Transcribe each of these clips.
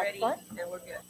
ready, then we're good.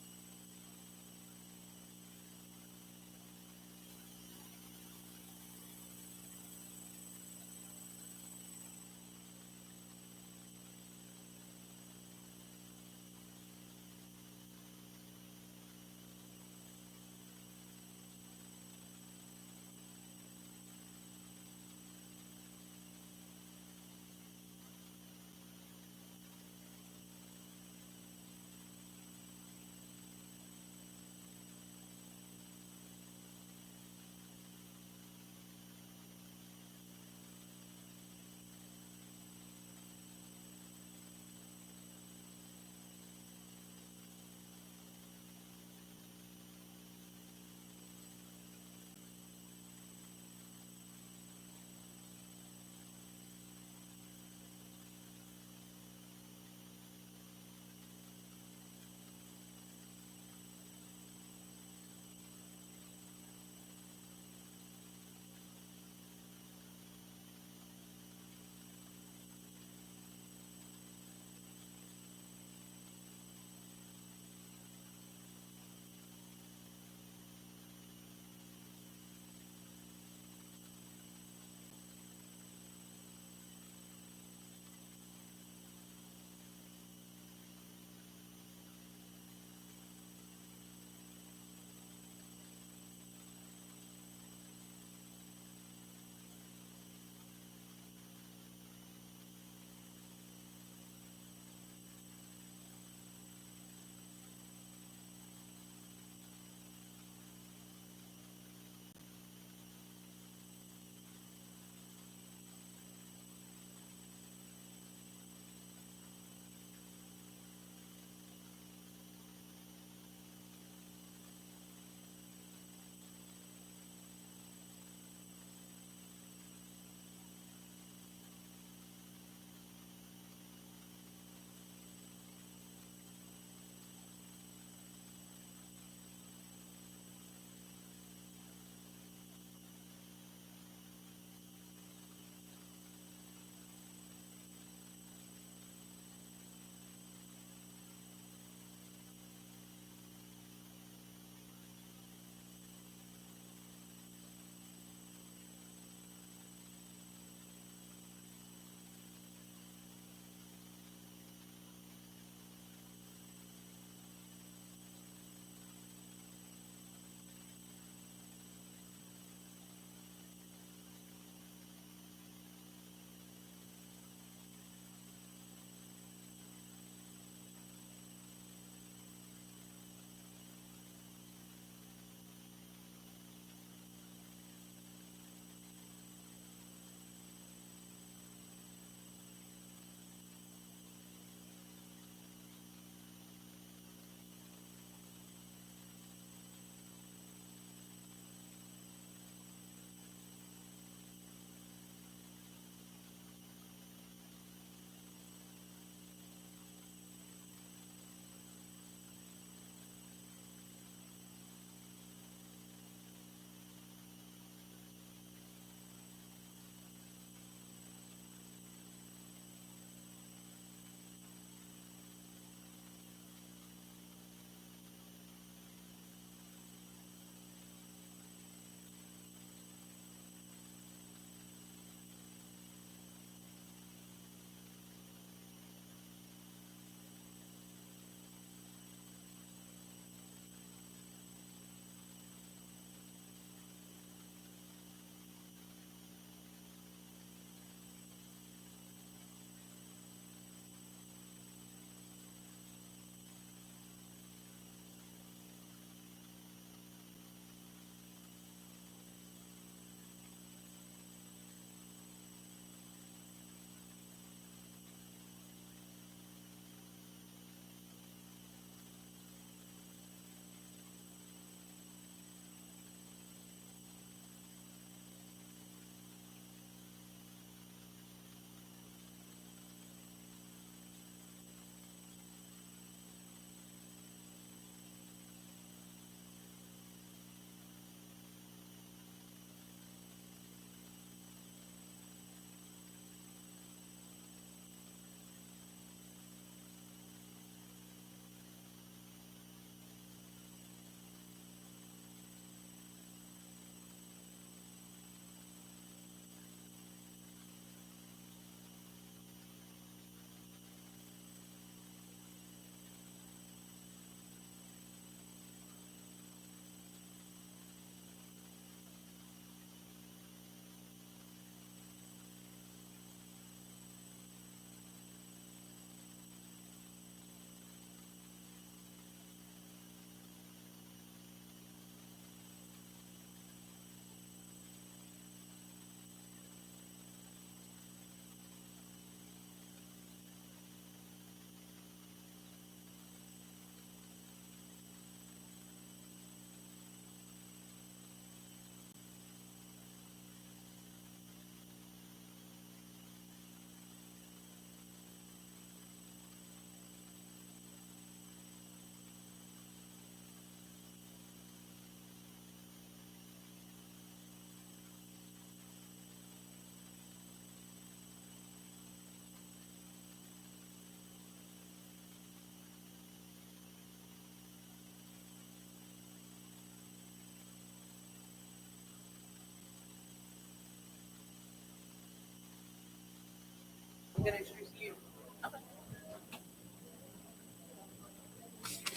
going to introduce you.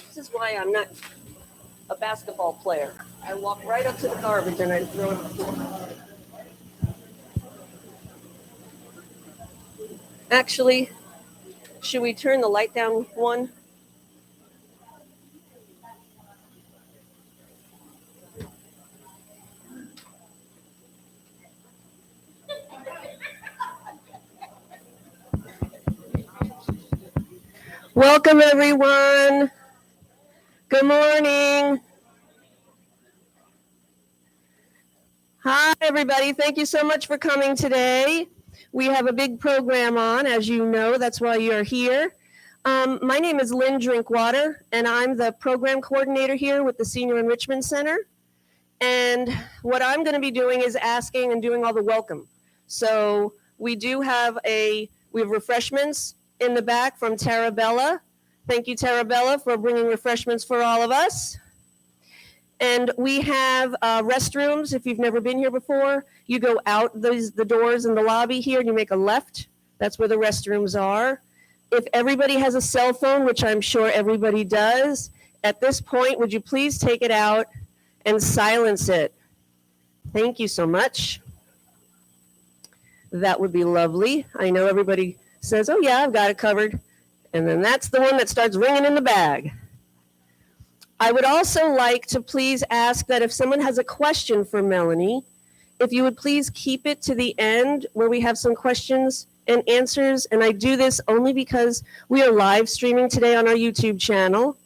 This is why I'm not a basketball player. I walk right up to the garbage and I throw it on the floor. Actually, should we turn the light down one? Welcome, everyone. Good morning. Hi, everybody. Thank you so much for coming today. We have a big program on, as you know. That's why you're here. My name is Lynn Drinkwater, and I'm the program coordinator here with the Senior Enrichment Center. And what I'm going to be doing is asking and doing all the welcome. So we have refreshments in the back from Tarabella. Thank you, Tarabella, for bringing refreshments for all of us. And we have restrooms. If you've never been here before, you go out the doors in the lobby here and you make a left. That's where the restrooms are. If everybody has a cell phone, which I'm sure everybody does, at this point, would you please take it out and silence it? Thank you so much. That would be lovely. I know everybody says, oh yeah, I've got it covered. And then that's the one that starts ringing in the bag. I would also like to please ask that if someone has a question for Melanie, if you would please keep it to the end where we have some questions and answers. And I do this only because we are live streaming today on our YouTube channel.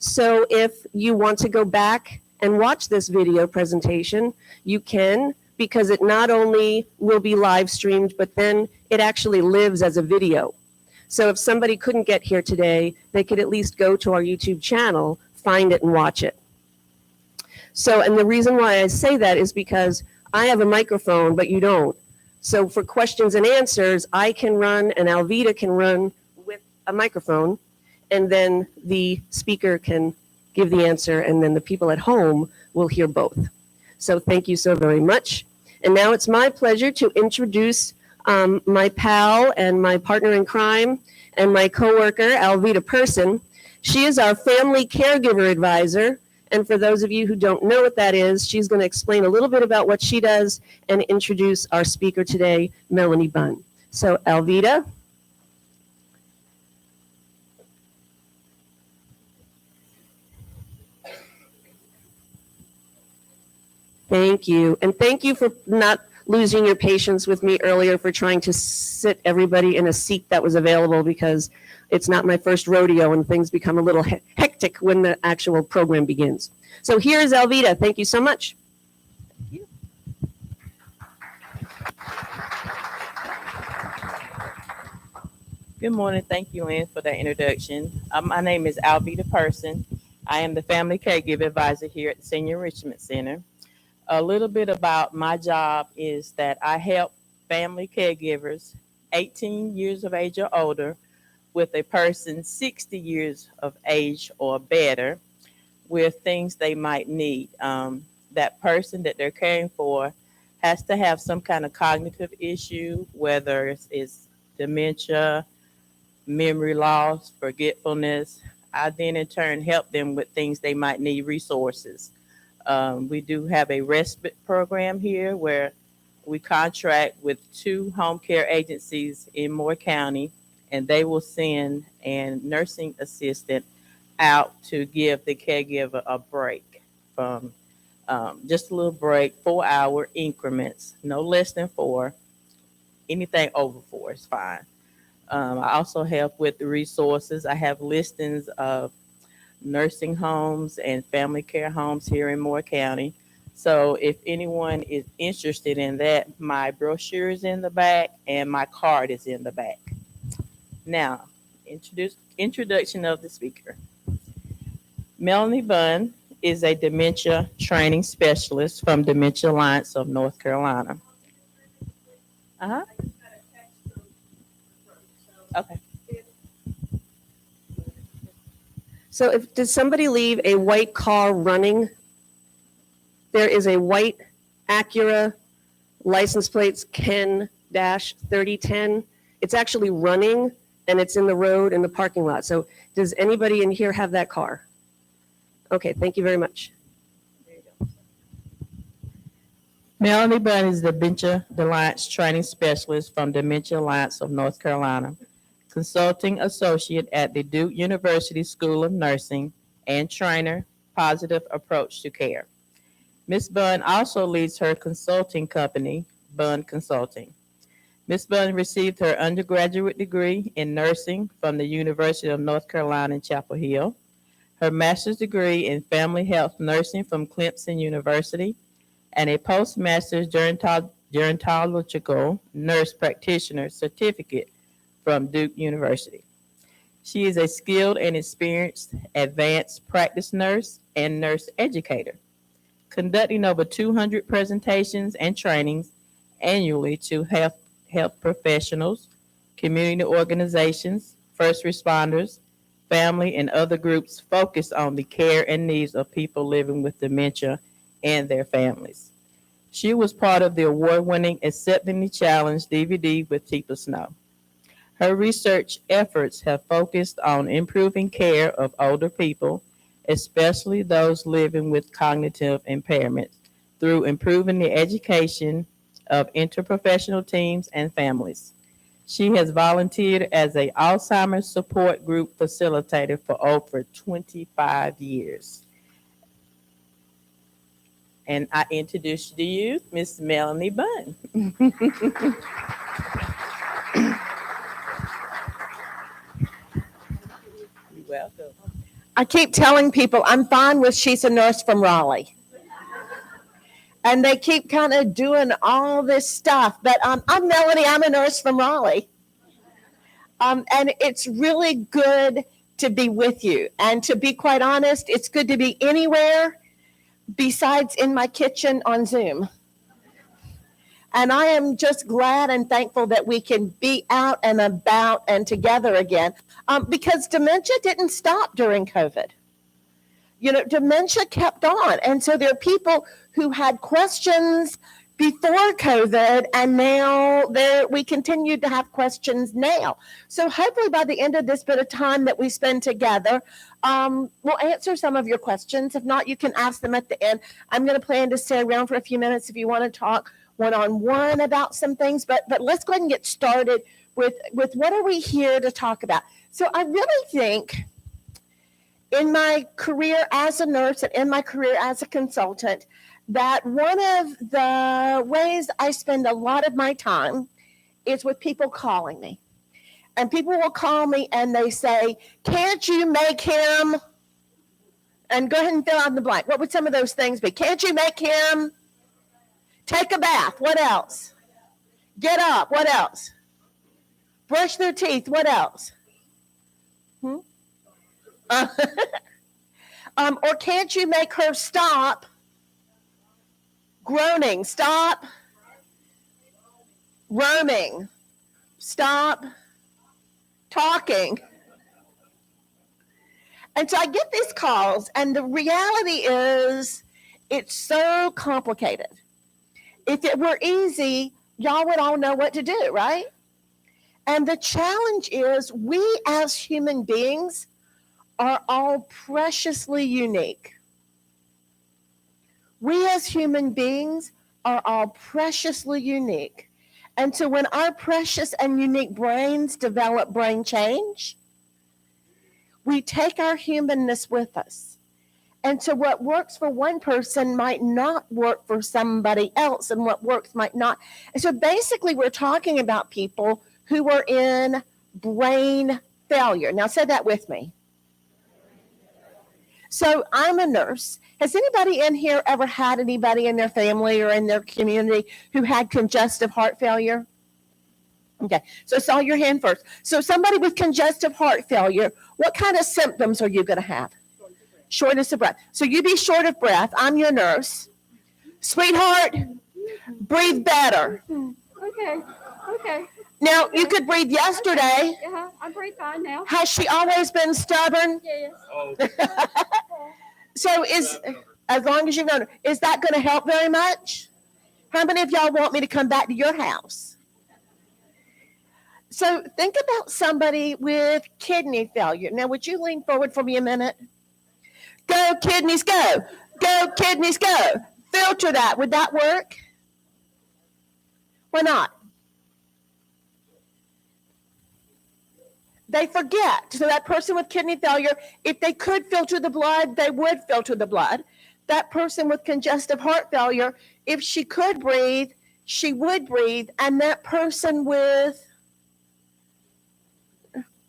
So if you want to go back and watch this video presentation, you can, because it not only will be live streamed, but then it actually lives as a video. So if somebody couldn't get here today, they could at least go to our YouTube channel, find it and watch it. So, and the reason why I say that is because I have a microphone, but you don't. So for questions and answers, I can run and Alvita can run with a microphone, and then the speaker can give the answer, and then the people at home will hear both. So thank you so very much. And now it's my pleasure to introduce my pal and my partner in crime and my coworker, Alvita Person. She is our family caregiver advisor. And for those of you who don't know what that is, she's going to explain a little bit about what she does and introduce our speaker today, Melanie Bunn. So Alvita. Thank you. And thank you for not losing your patience with me earlier for trying to sit everybody in a seat that was available, because it's not my first rodeo and things become a little hectic when the actual program begins. So here's Alvita. Thank you so much. Thank you. Good morning. Thank you, Lynn, for that introduction. My name is Alvita Person. I am the family caregiver advisor here at the Senior Enrichment Center. A little bit about my job is that I help family caregivers 18 years of age or older with a person 60 years of age or better with things they might need. That person that they're caring for has to have some kind of cognitive issue, whether it's dementia, memory loss, forgetfulness. I then in turn help them with things they might need, resources. We do have a respite program here where we contract with 2 home care agencies in Moore County, and they will send a nursing assistant out to give the caregiver a break from just a little break, 4-hour increments, no less than 4. Anything over 4 is fine. I also help with the resources. I have listings of nursing homes and family care homes here in Moore County. So if anyone is interested in that, my brochure is in the back and my card is in the back. Now, introduction of the speaker. Melanie Bunn is a dementia training specialist from Dementia Alliance of North Carolina. Okay. So did somebody leave a white car running? There is a white Acura license plates Ken-3010. It's actually running and it's in the road in the parking lot. So does anybody in here have that car? Okay, thank you very much. Melanie Bunn is the Dementia Alliance Training Specialist from Dementia Alliance of North Carolina, Consulting Associate at the Duke University School of Nursing, and trainer, Positive Approach to Care. Ms. Bunn also leads her consulting company, Bunn Consulting. Ms. Bunn received her undergraduate degree in nursing from the University of North Carolina in Chapel Hill, her master's degree in family health nursing from Clemson University, and a postmaster's gerontological nurse practitioner certificate from Duke University. She is a skilled and experienced advanced practice nurse and nurse educator, conducting over 200 presentations and trainings annually to health professionals, community organizations, first responders, family, and other groups focused on the care and needs of people living with dementia and their families. She was part of the award-winning Accepting the Challenge DVD with Teepa Snow. Her research efforts have focused on improving care of older people, especially those living with cognitive impairments, through improving the education of interprofessional teams and families. She has volunteered as an Alzheimer's support group facilitator for over 25 years. And I introduce to you Miss Melanie Bunn. You're welcome. I keep telling people I'm fine with she's a nurse from Raleigh. And they keep kind of doing all this stuff. But I'm Melanie, I'm a nurse from Raleigh. And it's really good to be with you. And to be quite honest, it's good to be anywhere besides in my kitchen on Zoom. And I am just glad and thankful that we can be out and about and together again, because dementia didn't stop during COVID. You know, dementia kept on. And so there are people who had questions before COVID, and now we continue to have questions now. So hopefully by the end of this bit of time that we spend together, we'll answer some of your questions. If not, you can ask them at the end. I'm going to plan to stay around for a few minutes if you want to talk one-on-one about some things, but let's go ahead and get started with what are we here to talk about. So I really think in my career as a nurse and in my career as a consultant, that one of the ways I spend a lot of my time is with people calling me. And people will call me and they say, can't you make him, and go ahead and fill out the blank. What would some of those things be? Can't you make him take a bath? What else? Get up. What else? Brush their teeth. What else? Or can't you make her stop groaning, stop roaming, stop talking? And so I get these calls, and the reality is it's so complicated. If it were easy, y'all would all know what to do, right? And the challenge is we as human beings are all preciously unique. We as human beings are all preciously unique. And so when our precious and unique brains develop brain change, we take our humanness with us. And so what works for one person might not work for somebody else, and what works might not. And so basically we're talking about people who are in brain failure. Now say that with me. So I'm a nurse. Has anybody in here ever had anybody in their family or in their community who had congestive heart failure? Okay, so saw your hand first. So somebody with congestive heart failure, what kind of symptoms are you going to have? Shortness of breath. So you be short of breath. I'm your nurse. Sweetheart, breathe better. Okay. Now, you could breathe yesterday. I breathe fine now. Has she always been stubborn? Yes. So as long as you've known her, is that going to help very much? How many of y'all want me to come back to your house? So think about somebody with kidney failure. Now, would you lean forward for me a minute? Go, kidneys, go. Go, kidneys, go. Filter that. Would that work? Why not? They forget. So that person with kidney failure, if they could filter the blood, they would filter the blood. That person with congestive heart failure, if she could breathe, she would breathe. And that person with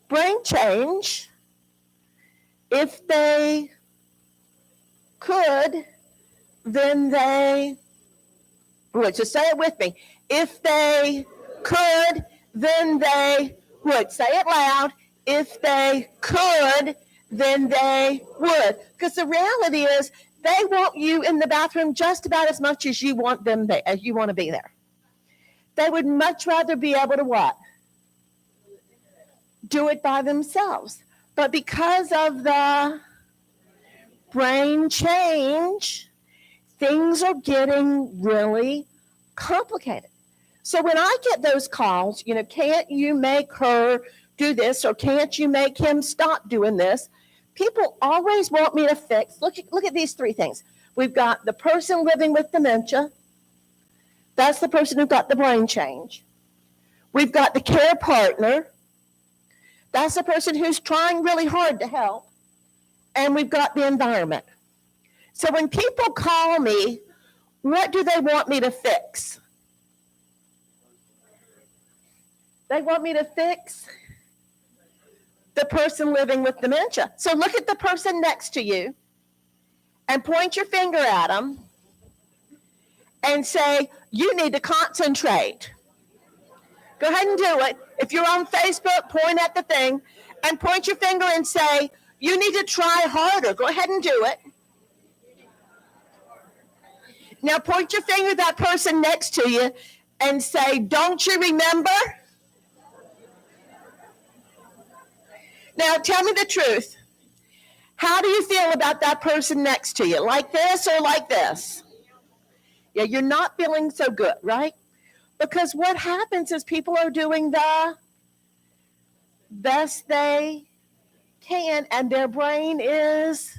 brain change, if they could, then they would. So say it with me. If they could, then they would. Say it loud. If they could, then they would. Because the reality is, they want you in the bathroom just about as much as you want them there, as you want to be there. They would much rather be able to what? Do it by themselves. But because of the brain change, things are getting really complicated. So when I get those calls, can't you make her do this, or can't you make him stop doing this? People always want me to fix. Look at these three things. We've got the person living with dementia. That's the person who got the brain change. We've got the care partner. That's the person who's trying really hard to help. And we've got the environment. So when people call me, what do they want me to fix? They want me to fix the person living with dementia. So look at the person next to you and point your finger at them and say, you need to concentrate. Go ahead and do it. If you're on Facebook, point at the thing and point your finger and say, you need to try harder. Go ahead and do it. Now point your finger at that person next to you and say, don't you remember? Now tell me the truth. How do you feel about that person next to you? Like this or like this? Yeah, you're not feeling so good, right? Because what happens is people are doing the best they can, and their brain is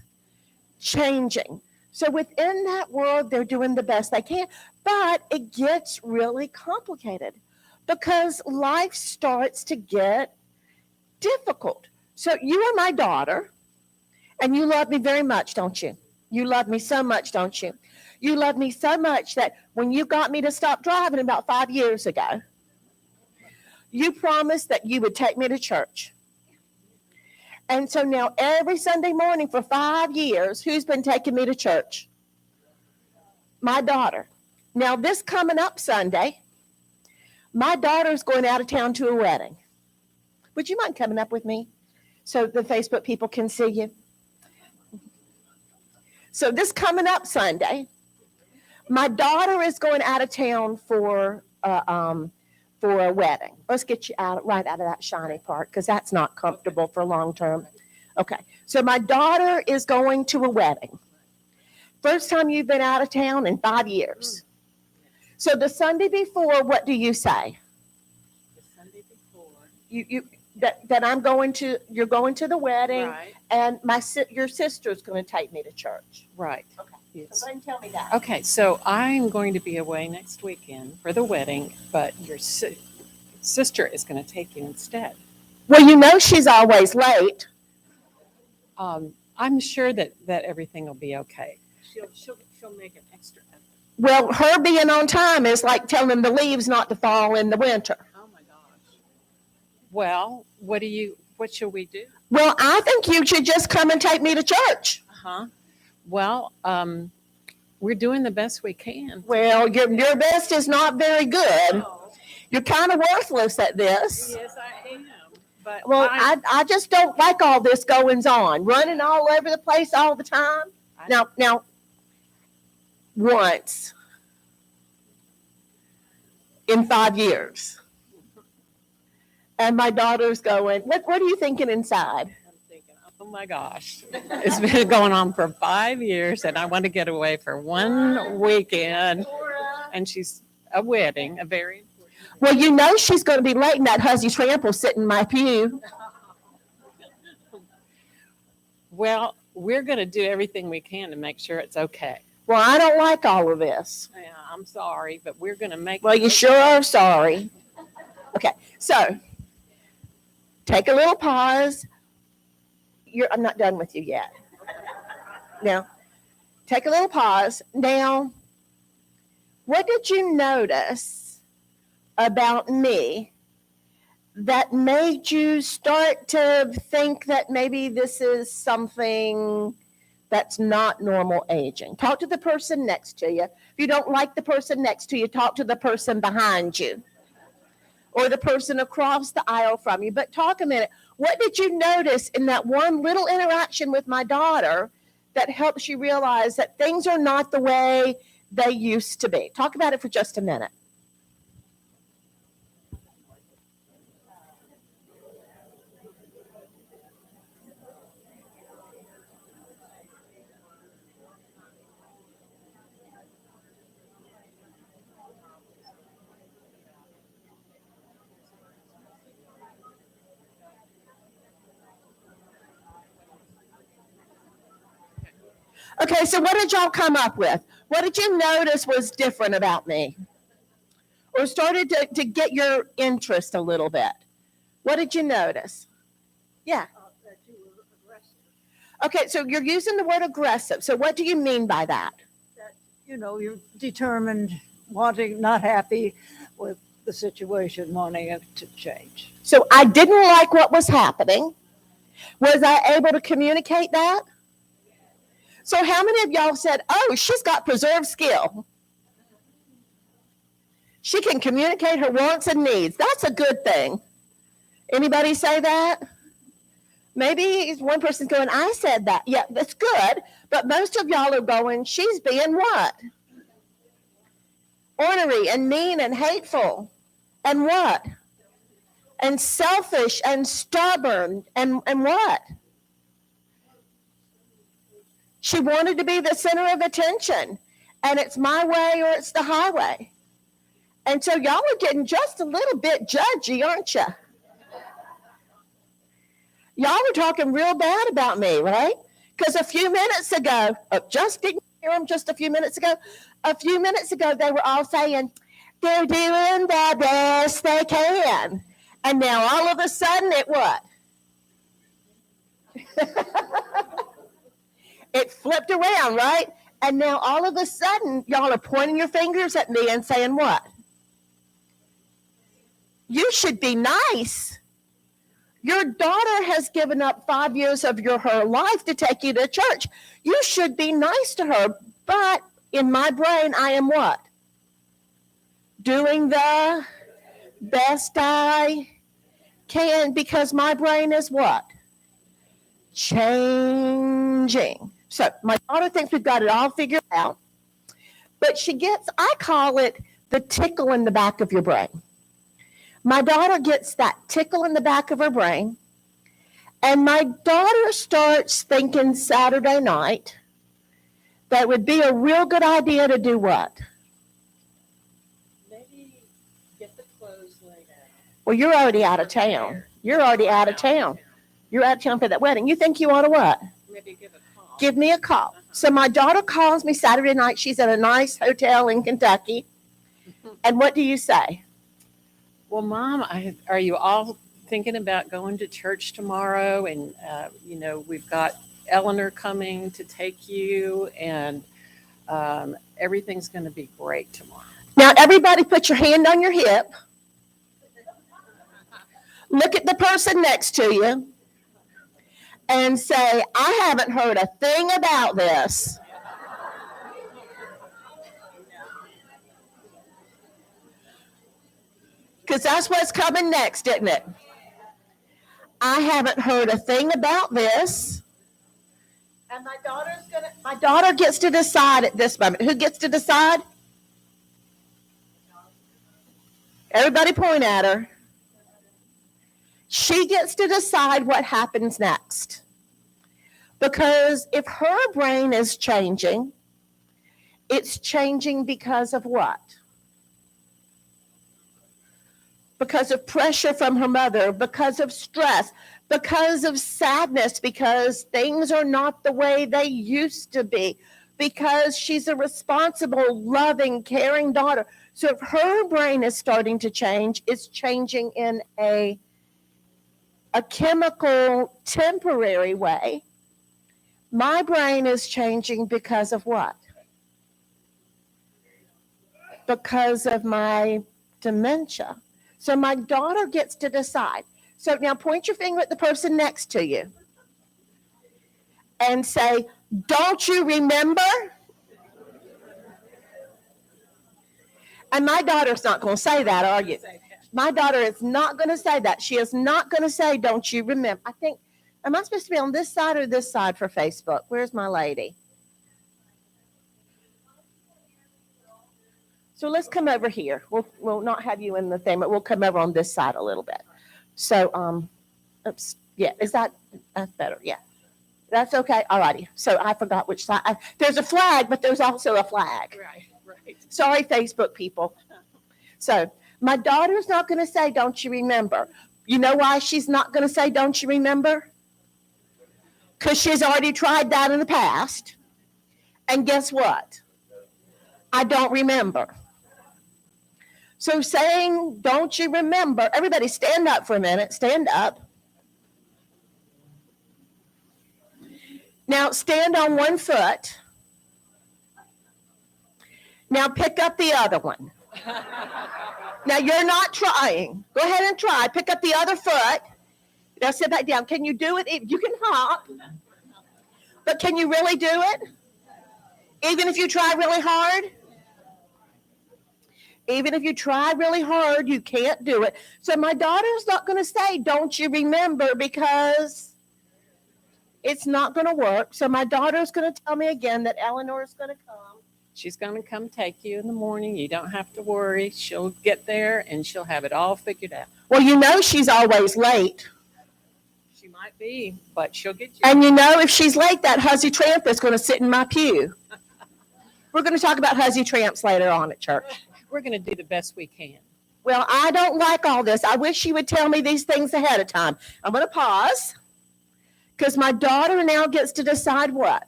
changing. So within that world, they're doing the best they can, but it gets really complicated because life starts to get difficult. So you are my daughter, and you love me very much, don't you? You love me so much, don't you? You love me so much that when you got me to stop driving about 5 years ago, you promised that you would take me to church. And so now every Sunday morning for 5 years, who's been taking me to church? My daughter. Now this coming up Sunday, my daughter's going out of town to a wedding. Would you mind coming up with me so the Facebook people can see you? So this coming up Sunday, my daughter is going out of town for a wedding. Let's get you right out of that shiny part because that's not comfortable for long term. Okay, so my daughter is going to a wedding. First time you've been out of town in 5 years. So the Sunday before, what do you say? The Sunday before. You're going to the wedding, Right. and your sister's going to take me to church. Right. Okay. Yes. So go ahead and tell me that. Okay, so I'm going to be away next weekend for the wedding, but your sister is going to take you instead. Well, you know she's always late. I'm sure that everything will be okay. She'll make an extra effort. Well, her being on time is like telling the leaves not to fall in the winter. Oh my gosh. Well, what shall we do? Well, I think you should just come and take me to church. Uh-huh. Well, we're doing the best we can. Well, your best is not very good. Oh, You're kind of worthless at this. yes, I am. But Well, I just don't like all this goings on, running all over the place all the time. Now, once in 5 years. And my daughter's going, what are you thinking inside? I'm thinking, oh my gosh, it's been going on for 5 years and I want to get away for one weekend. And she's a wedding, a very important wedding. Well, you know she's going to be late and that Huzzy Tramp will sit in my pew. Well, we're going to do everything we can to make sure it's okay. Well, I don't like all of this. Yeah, I'm sorry, but we're going to make Well, it you okay. sure are sorry. Okay, so take a little pause. I'm not done with you yet. Now, take a little pause. Now, what did you notice about me that made you start to think that maybe this is something that's not normal aging? Talk to the person next to you. If you don't like the person next to you, talk to the person behind you or the person across the aisle from you. But talk a minute. What did you notice in that one little interaction with my daughter that helps you realize that things are not the way they used to be? Talk about it for just a minute. Okay, so what did y'all come up with? What did you notice was different about me? Or started to get your interest a little bit? What did you notice? Yeah. That you were aggressive. Okay, so you're using the word aggressive. So what do you mean by that? That, you're determined, wanting, not happy with the situation, wanting it to change. So I didn't like what was happening. Was I able to communicate that? So how many of y'all said, oh, she's got preserved skill? She can communicate her wants and needs. That's a good thing. Anybody say that? Maybe one person's going, I said that. Yeah, that's good. But most of y'all are going, she's being what? Ornery and mean and hateful. And what? And selfish and stubborn. And what? She wanted to be the center of attention. And it's my way or it's the highway. And so y'all are getting just a little bit judgy, aren't you? Y'all were talking real bad about me, right? Because a few minutes ago, just didn't hear them just a few minutes ago. A few minutes ago, they were all saying, they're doing the best they can. And now all of a sudden, it what? It flipped around, right? And now all of a sudden, y'all are pointing your fingers at me and saying what? You should be nice. Your daughter has given up 5 years of her life to take you to church. You should be nice to her. But in my brain, I am what? Doing the best I can because my brain is what? Changing. So my daughter thinks we've got it all figured out. But she gets, I call it the tickle in the back of your brain. My daughter gets that tickle in the back of her brain, and my daughter starts thinking Saturday night that would be a real good idea to do what? Maybe get the clothes laid out. Well, you're already out of town. You're already out of town. You're out of town for that wedding. You think you ought to what? Maybe give a call. Give me a call. So my daughter calls me Saturday night. She's at a nice hotel in Kentucky. And what do you say? Well, Mom, are you all thinking about going to church tomorrow? And, we've got Eleanor coming to take you, and everything's going to be great tomorrow. Now, everybody put your hand on your hip. Look at the person next to you and say, I haven't heard a thing about this. Because that's what's coming next, isn't it? I haven't heard a thing about this. And my daughter gets to decide at this moment. Who gets to decide? Everybody point at her. She gets to decide what happens next. Because if her brain is changing, it's changing because of what? because of pressure from her mother, because of stress, because of sadness, because things are not the way they used to be, because she's a responsible, loving, caring daughter. So if her brain is starting to change, it's changing in a chemical, temporary way. My brain is changing because of what? Because of my dementia. So my daughter gets to decide. So now point your finger at the person next to you and say, don't you remember? And my daughter's not going to say that, are you? My daughter is not going to say that. She is not going to say, don't you remember? I think, am I supposed to be on this side or this side for Facebook? Where's my lady? So let's come over here. We'll not have you in the thing, but we'll come over on this side a little bit. So, oops, yeah, that's better? Yeah, that's okay. All righty. So I forgot which side. There's a flag, but there's also a flag. Right, right. Sorry, Facebook people. So my daughter's not going to say, don't you remember? You know why she's not going to say, don't you remember? Because she's already tried that in the past. And guess what? I don't remember. So saying, don't you remember? Everybody stand up for a minute. Stand up. Now stand on one foot. Now pick up the other one. Now you're not trying. Go ahead and try. Pick up the other foot. Now sit back down. Can you do it? You can hop. But can you really do it? Even if you try really hard? Even if you try really hard, you can't do it. So my daughter's not going to say, don't you remember, because it's not going to work. So my daughter's going to tell me again that Eleanor is going to come. She's going to come take you in the morning. You don't have to worry. She'll get there and she'll have it all figured out. Well, you know she's always late. She might be, but she'll get you. And you know if she's late, that hussy tramp is going to sit in my pew. We're going to talk about hussy tramps later on at church. We're going to do the best we can. Well, I don't like all this. I wish she would tell me these things ahead of time. I'm going to pause because my daughter now gets to decide what?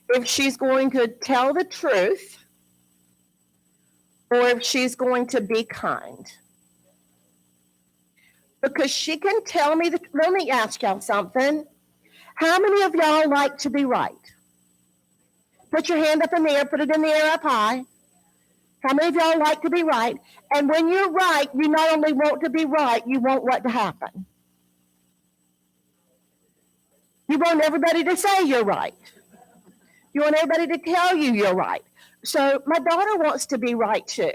If she's going to tell the truth or if she's going to be kind. Because she can tell me, let me ask y'all something. How many of y'all like to be right? Put your hand up in the air, put it in the air up high. How many of y'all like to be right? And when you're right, you not only want to be right, you want what to happen? You want everybody to say you're right. You want everybody to tell you you're right. So my daughter wants to be right too.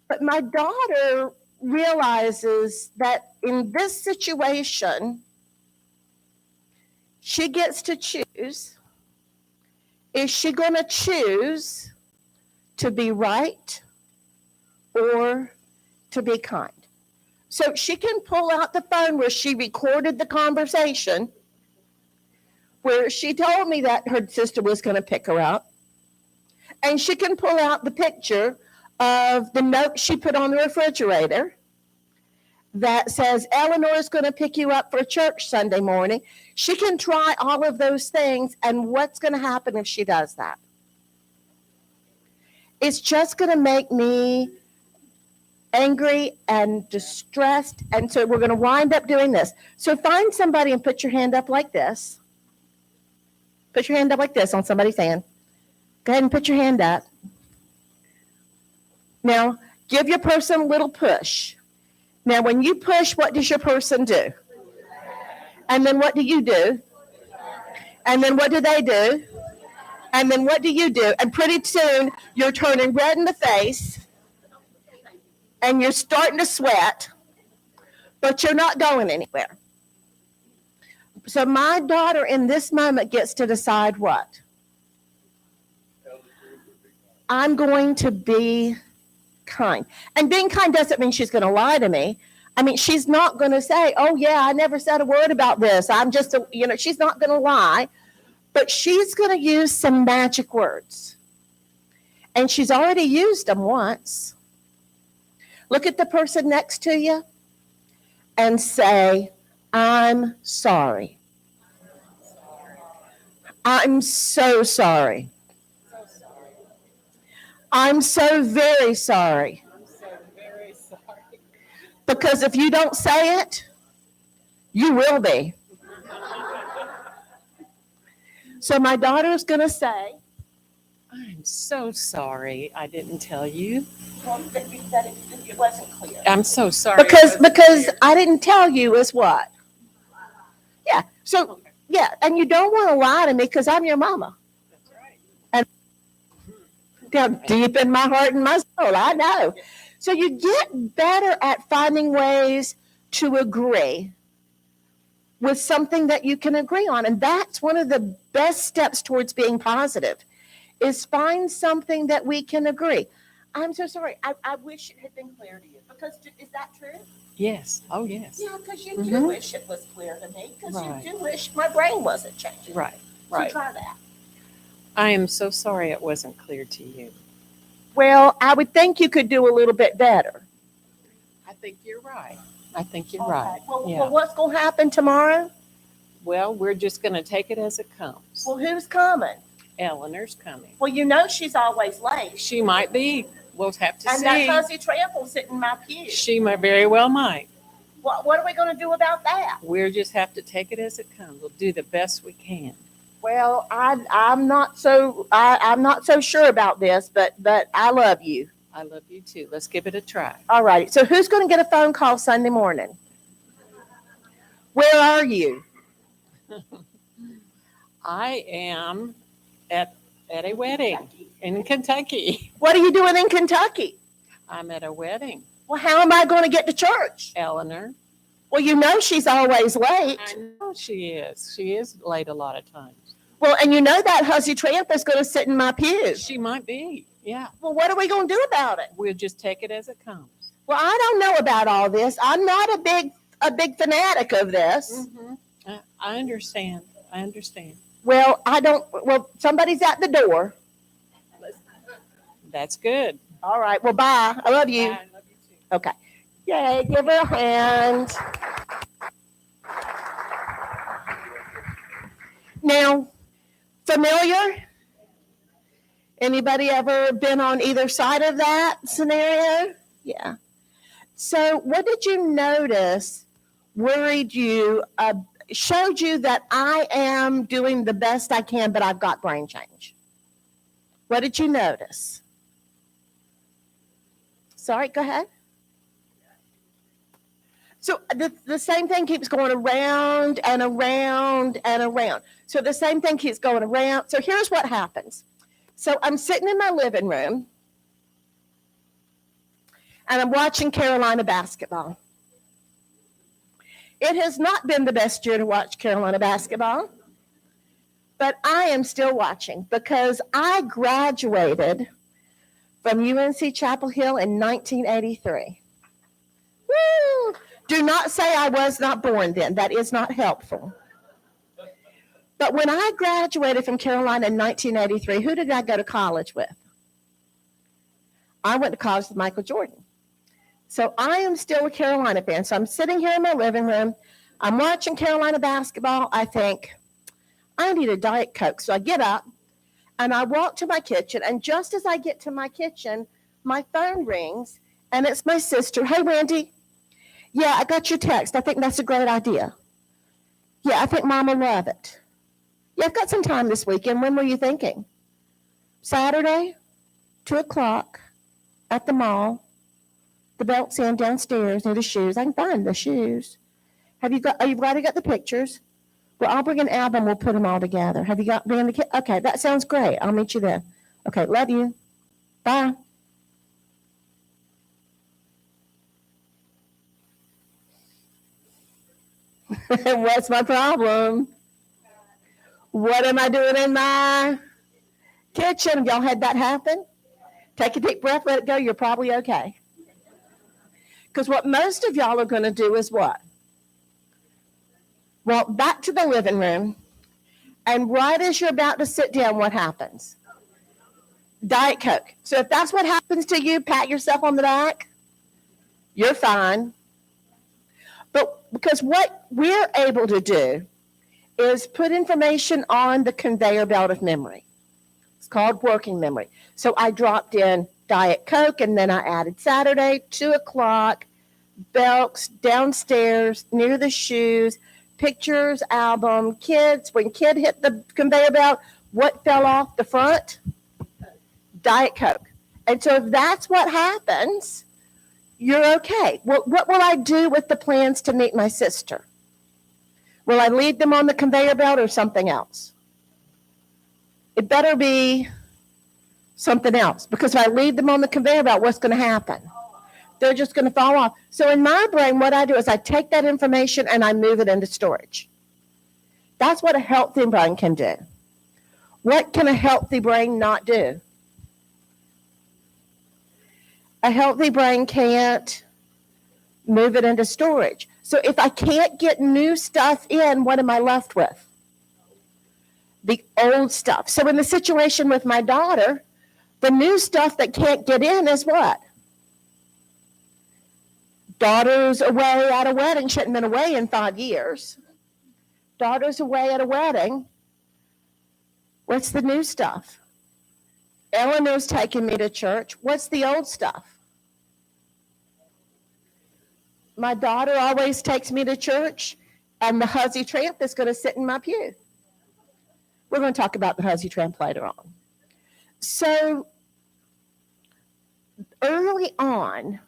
But my daughter realizes that in this situation, she gets to choose. Is she going to choose to be right or to be kind? So she can pull out the phone where she recorded the conversation, where she told me that her sister was going to pick her up. And she can pull out the picture of the note she put on the refrigerator that says, Eleanor is going to pick you up for church Sunday morning. She can try all of those things. And what's going to happen if she does that? It's just going to make me angry and distressed. And so we're going to wind up doing this. So find somebody and put your hand up like this. Put your hand up like this on somebody's hand. Go ahead and put your hand up. Now, give your person a little push. Now, when you push, what does your person do? And then what do you do? And then what do they do? And then what do you do? And pretty soon, you're turning red in the face, and you're starting to sweat, but you're not going anywhere. So my daughter in this moment gets to decide what? I'm going to be kind. And being kind doesn't mean she's going to lie to me. I mean, she's not going to say, oh, yeah, I never said a word about this. I'm just, she's not going to lie. But she's going to use some magic words. And she's already used them once. Look at the person next to you and say, I'm sorry. I'm so sorry. I'm so very sorry. I'm so very sorry. Because if you don't say it, you will be. So my daughter is going to say, I'm so sorry I didn't tell you. well, that it wasn't clear. I'm so sorry. it Because wasn't clear. I didn't tell you is what? Yeah. So Okay, yeah, and you don't want to lie to me because I'm your mama. that's right. Down deep in my heart and my soul, I know. So you get better at finding ways to agree with something that you can agree on, and that's one of the best steps towards being positive. Is find something that we can agree. I'm so sorry. I wish it had been clear to you because is that true? Yes. Oh, yes. Yeah, because you Mhm. do wish it was clear to me because Right. you do wish my brain wasn't changing. Right. So Right. try that. I am so sorry it wasn't clear to you. Well, I would think you could do a little bit better. I think you're right. I think you're right. Well, Yeah. what's going to happen tomorrow? Well, we're just going to take it as it comes. Well, who's coming? Eleanor's coming. Well, you know she's always late. She might be. We'll have to And that see. fuzzy tramp will sit in my pew. She might very well might. What are we going to do about that? We'll just have to take it as it comes. We'll do the best we can. Well, I'm not so sure about this, but I love you. I love you too. Let's give it a try. All right. So who's going to get a phone call Sunday morning? Where are you? I am at a wedding in Kentucky. What are you doing in Kentucky? I'm at a wedding. Well, how am I going to get to church? Eleanor. Well, you know she's always late. I know she is. She is late a lot of times. Well, and you know that hussy tramp is going to sit in my pew. She might be. Yeah. Well, what are we going to do about it? We'll just take it as it comes. Well, I don't know about all this. I'm not a big fanatic of this. Mm-hmm. I understand. I understand. Well, I don't. Well, somebody's at the door. That's good. All right. Well, bye. I love you. I love you too. Okay. Yay, give her a hand. Now, familiar? Anybody ever been on either side of that scenario? Yeah. So what did you notice worried you, showed you that I am doing the best I can, but I've got brain change? What did you notice? Sorry, go ahead. So the same thing keeps going around and around and around. So the same thing keeps going around. So here's what happens. So I'm sitting in my living room and I'm watching Carolina basketball. It has not been the best year to watch Carolina basketball, but I am still watching because I graduated from UNC Chapel Hill in 1983. Woo! Do not say I was not born then. That is not helpful. But when I graduated from Carolina in 1983, who did I go to college with? I went to college with Michael Jordan. So I am still a Carolina fan. So I'm sitting here in my living room. I'm watching Carolina basketball. I think, I need a Diet Coke. So I get up and I walk to my kitchen. And just as I get to my kitchen, my phone rings and it's my sister. Hey, Randy. Yeah, I got your text. I think that's a great idea. Yeah, I think Mom will love it. Yeah, I've got some time this weekend. When were you thinking? Saturday, 2:00 at the mall. The belt's in downstairs near the shoes. I can find the shoes. Have you already got the pictures? Well, I'll bring an album. We'll put them all together. Have you got bring the kid? Okay, that sounds great. I'll meet you there. Okay, love you. Bye. What's my problem? What am I doing in my kitchen? Y'all had that happen? Take a deep breath, let it go. You're probably okay. Because what most of y'all are going to do is what? Walk back to the living room, and right as you're about to sit down, what happens? Diet Coke. So if that's what happens to you, pat yourself on the back. You're fine. But because what we're able to do is put information on the conveyor belt of memory. It's called working memory. So I dropped in Diet Coke, and then I added Saturday, 2 o'clock, Belks, downstairs, near the shoes, pictures, album, kids. When kid hit the conveyor belt, what fell off the front? Diet Coke. And so if that's what happens, you're okay. Well, what will I do with the plans to meet my sister? Will I leave them on the conveyor belt or something else? It better be something else, because if I leave them on the conveyor belt, what's going to happen? They're just going to fall off. So in my brain, what I do is I take that information and I move it into storage. That's what a healthy brain can do. What can a healthy brain not do? A healthy brain can't move it into storage. So if I can't get new stuff in, what am I left with? The old stuff. So in the situation with my daughter, the new stuff that can't get in is what? Daughter's away at a wedding. She hadn't been away in 5 years. Daughter's away at a wedding. What's the new stuff? Eleanor's taking me to church. What's the old stuff? My daughter always takes me to church, and the Huzzy Tramp is going to sit in my pew. We're going to talk about the Huzzy Tramp later on. So early on,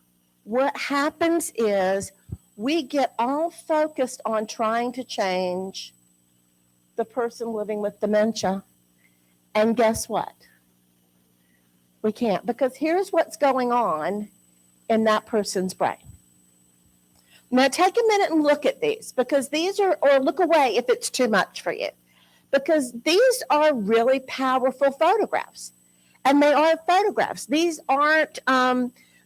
what happens is we get all focused on trying to change the person living with dementia. And guess what? We can't, because here's what's going on in that person's brain. Now take a minute and look at these, because these are, or look away if it's too much for you, because these are really powerful photographs. And they are photographs. These aren't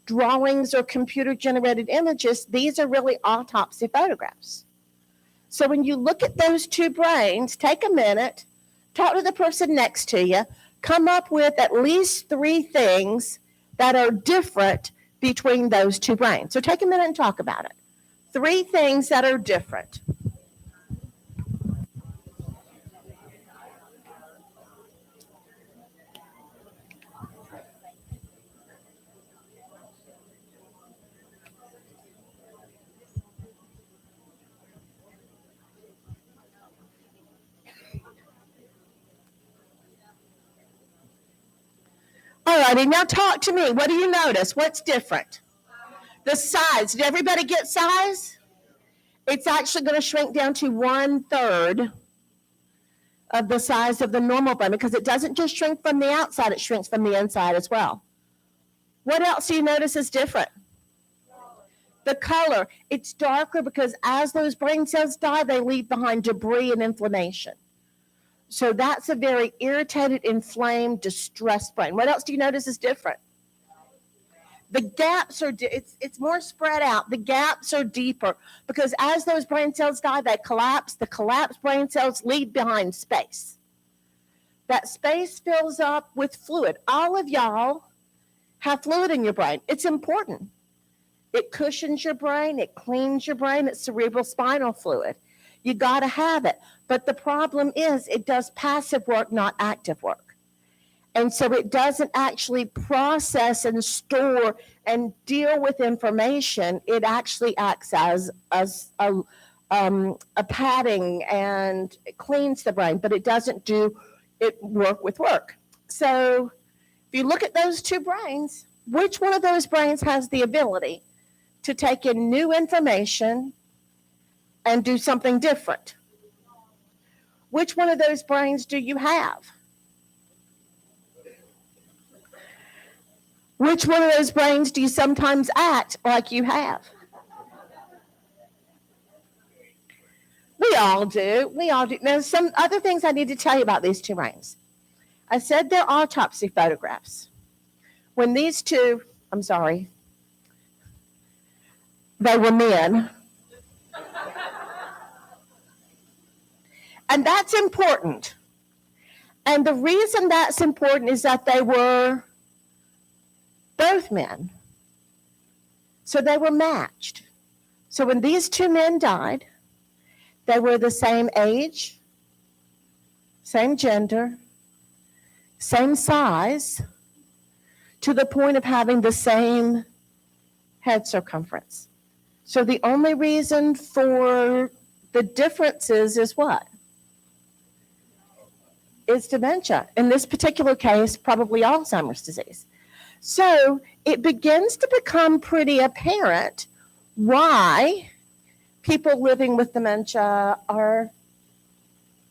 drawings or computer generated images. These are really autopsy photographs. So when you look at those two brains, take a minute, talk to the person next to you, come up with at least 3 things that are different between those two brains. So take a minute and talk about it. 3 things that are different. All righty, now talk to me. What do you notice? What's different? The size. Did everybody get size? It's actually going to shrink down to 1/3 of the size of the normal brain, because it doesn't just shrink from the outside, it shrinks from the inside as well. What else do you notice is different? The color. It's darker because as those brain cells die, they leave behind debris and inflammation. So that's a very irritated, inflamed, distressed brain. What else do you notice is different? The gaps are, it's more spread out. The gaps are deeper because as those brain cells die, they collapse. The collapsed brain cells leave behind space. That space fills up with fluid. All of y'all have fluid in your brain. It's important. It cushions your brain. It cleans your brain. It's cerebral spinal fluid. You got to have it. But the problem is it does passive work, not active work. And so it doesn't actually process and store and deal with information. It actually acts as a padding, and it cleans the brain, but it doesn't do it work with work. So if you look at those two brains, which one of those brains has the ability to take in new information and do something different? Which one of those brains do you have? Which one of those brains do you sometimes act like you have? We all do. We all do. Now, some other things I need to tell you about these two brains. I said they're autopsy photographs. When these two, I'm sorry, they were men. And that's important. And the reason that's important is that they were both men. So they were matched. So when these two men died, they were the same age, same gender, same size, to the point of having the same head circumference. So the only reason for the differences is what? Is dementia. In this particular case, probably Alzheimer's disease. So it begins to become pretty apparent why people living with dementia are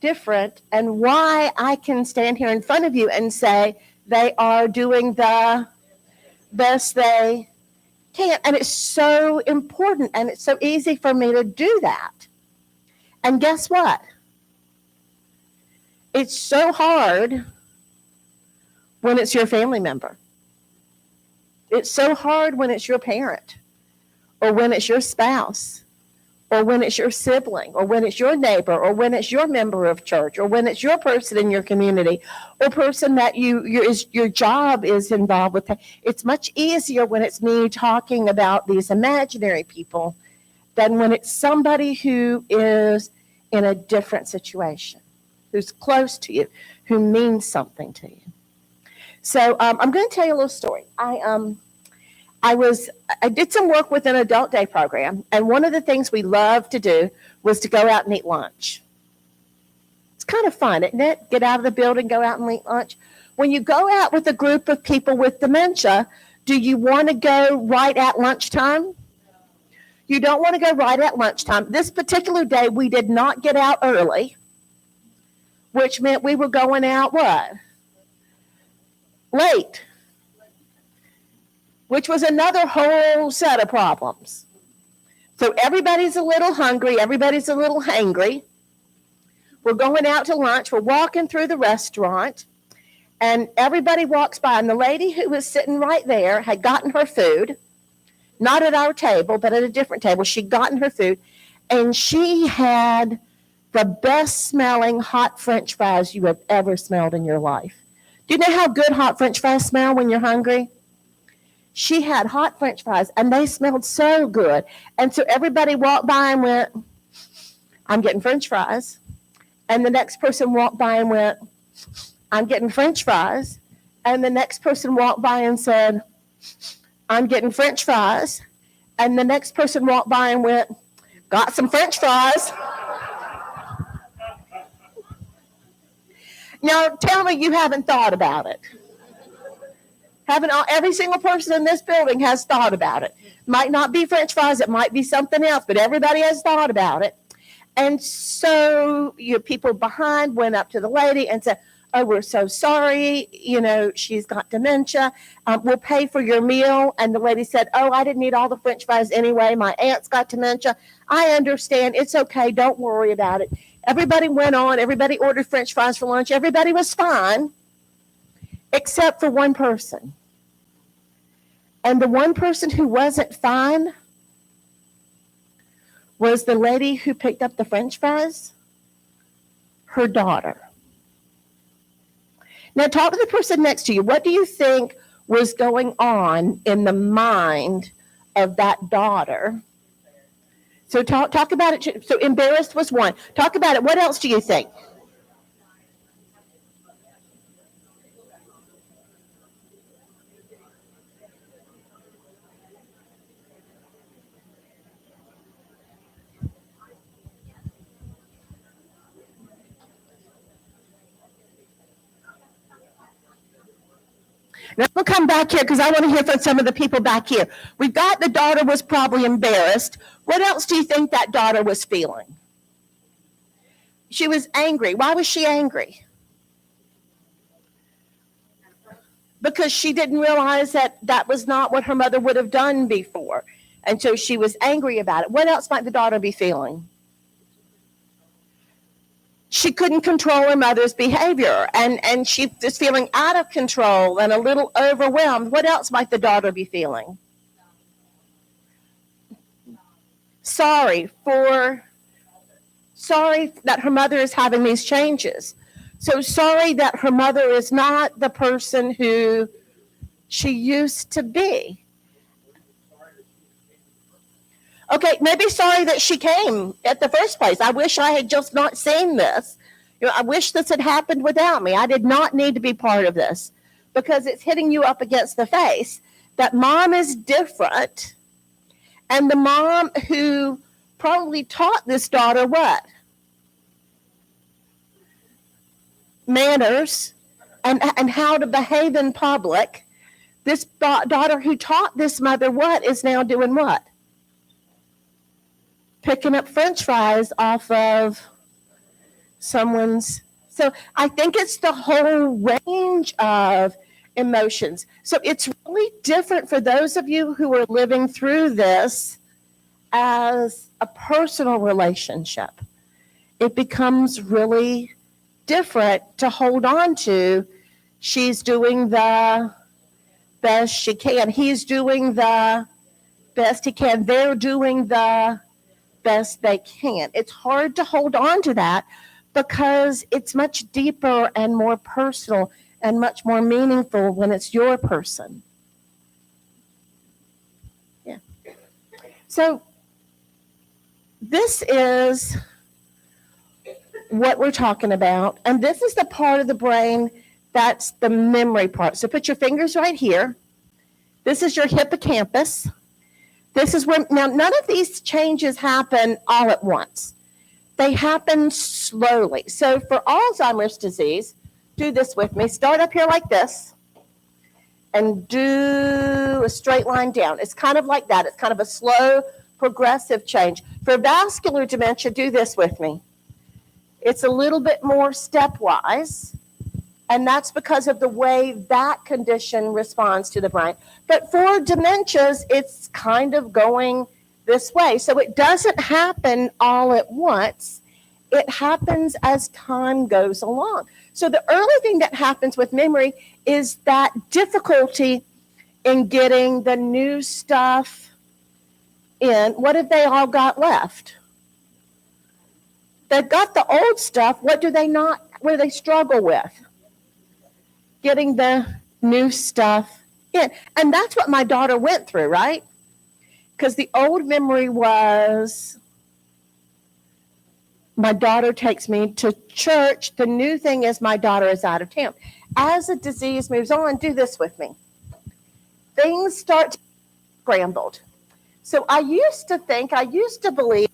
different and why I can stand here in front of you and say they are doing the best they can. And it's so important and it's so easy for me to do that. And guess what? It's so hard when it's your family member. It's so hard when it's your parent, or when it's your spouse, or when it's your sibling, or when it's your neighbor, or when it's your member of church, or when it's your person in your community, or person that your job is involved with. It's much easier when it's me talking about these imaginary people than when it's somebody who is in a different situation, who's close to you, who means something to you. So I'm going to tell you a little story. I did some work with an adult day program, and one of the things we loved to do was to go out and eat lunch. It's kind of fun, isn't it? Get out of the building, go out and eat lunch. When you go out with a group of people with dementia, do you want to go right at lunchtime? You don't want to go right at lunchtime. This particular day, we did not get out early, which meant we were going out what? Late. Which was another whole set of problems. So everybody's a little hungry. Everybody's a little hangry. We're going out to lunch. We're walking through the restaurant. And everybody walks by. And the lady who was sitting right there had gotten her food. Not at our table, but at a different table. She'd gotten her food. And she had the best smelling hot French fries you have ever smelled in your life. Do you know how good hot French fries smell when you're hungry? She had hot French fries, and they smelled so good. And so everybody walked by and went, I'm getting French fries. And the next person walked by and went, I'm getting French fries. And the next person walked by and said, I'm getting French fries. And the next person walked by and went, got some French fries. Now, tell me you haven't thought about it. Every single person in this building has thought about it. Might not be French fries, it might be something else, but everybody has thought about it. And so your people behind went up to the lady and said, oh, we're so sorry, she's got dementia. We'll pay for your meal. And the lady said, oh, I didn't eat all the French fries anyway. My aunt's got dementia. I understand. It's okay. Don't worry about it. Everybody went on. Everybody ordered French fries for lunch. Everybody was fine, except for one person. And the one person who wasn't fine was the lady who picked up the French fries, her daughter. Now talk to the person next to you. What do you think was going on in the mind of that daughter? So talk about it. So embarrassed was one. Talk about it. What else do you think? Now we'll come back here because I want to hear from some of the people back here. We've got the daughter was probably embarrassed. What else do you think that daughter was feeling? She was angry. Why was she angry? Because she didn't realize that was not what her mother would have done before. And so she was angry about it. What else might the daughter be feeling? She couldn't control her mother's behavior, and she was feeling out of control and a little overwhelmed. What else might the daughter be feeling? Sorry that her mother is having these changes. So sorry that her mother is not the person who she used to be. Okay, maybe sorry that she came at the first place. I wish I had just not seen this. I wish this had happened without me. I did not need to be part of this, because it's hitting you up against the face that mom is different, and the mom who probably taught this daughter what? Manners and how to behave in public. This daughter who taught this mother what is now doing what? Picking up French fries off of someone's. So I think it's the whole range of emotions. So it's really different for those of you who are living through this as a personal relationship. It becomes really different to hold on to. She's doing the best she can. He's doing the best he can. They're doing the best they can. It's hard to hold on to that because it's much deeper and more personal and much more meaningful when it's your person. Yeah. So this is what we're talking about, and this is the part of the brain that's the memory part. So put your fingers right here. This is your hippocampus. This is where, now none of these changes happen all at once. They happen slowly. So for Alzheimer's disease, do this with me. Start up here like this and do a straight line down. It's kind of like that. It's kind of a slow, progressive change. For vascular dementia, do this with me. It's a little bit more stepwise, and that's because of the way that condition responds to the brain. But for dementias, it's kind of going this way. So it doesn't happen all at once. It happens as time goes along. So the early thing that happens with memory is that difficulty in getting the new stuff in. What have they all got left? They've got the old stuff. What do they struggle with? Getting the new stuff in. And that's what my daughter went through, right? Because the old memory was, my daughter takes me to church. The new thing is my daughter is out of town. As the disease moves on, do this with me. Things start to get scrambled. So I used to believe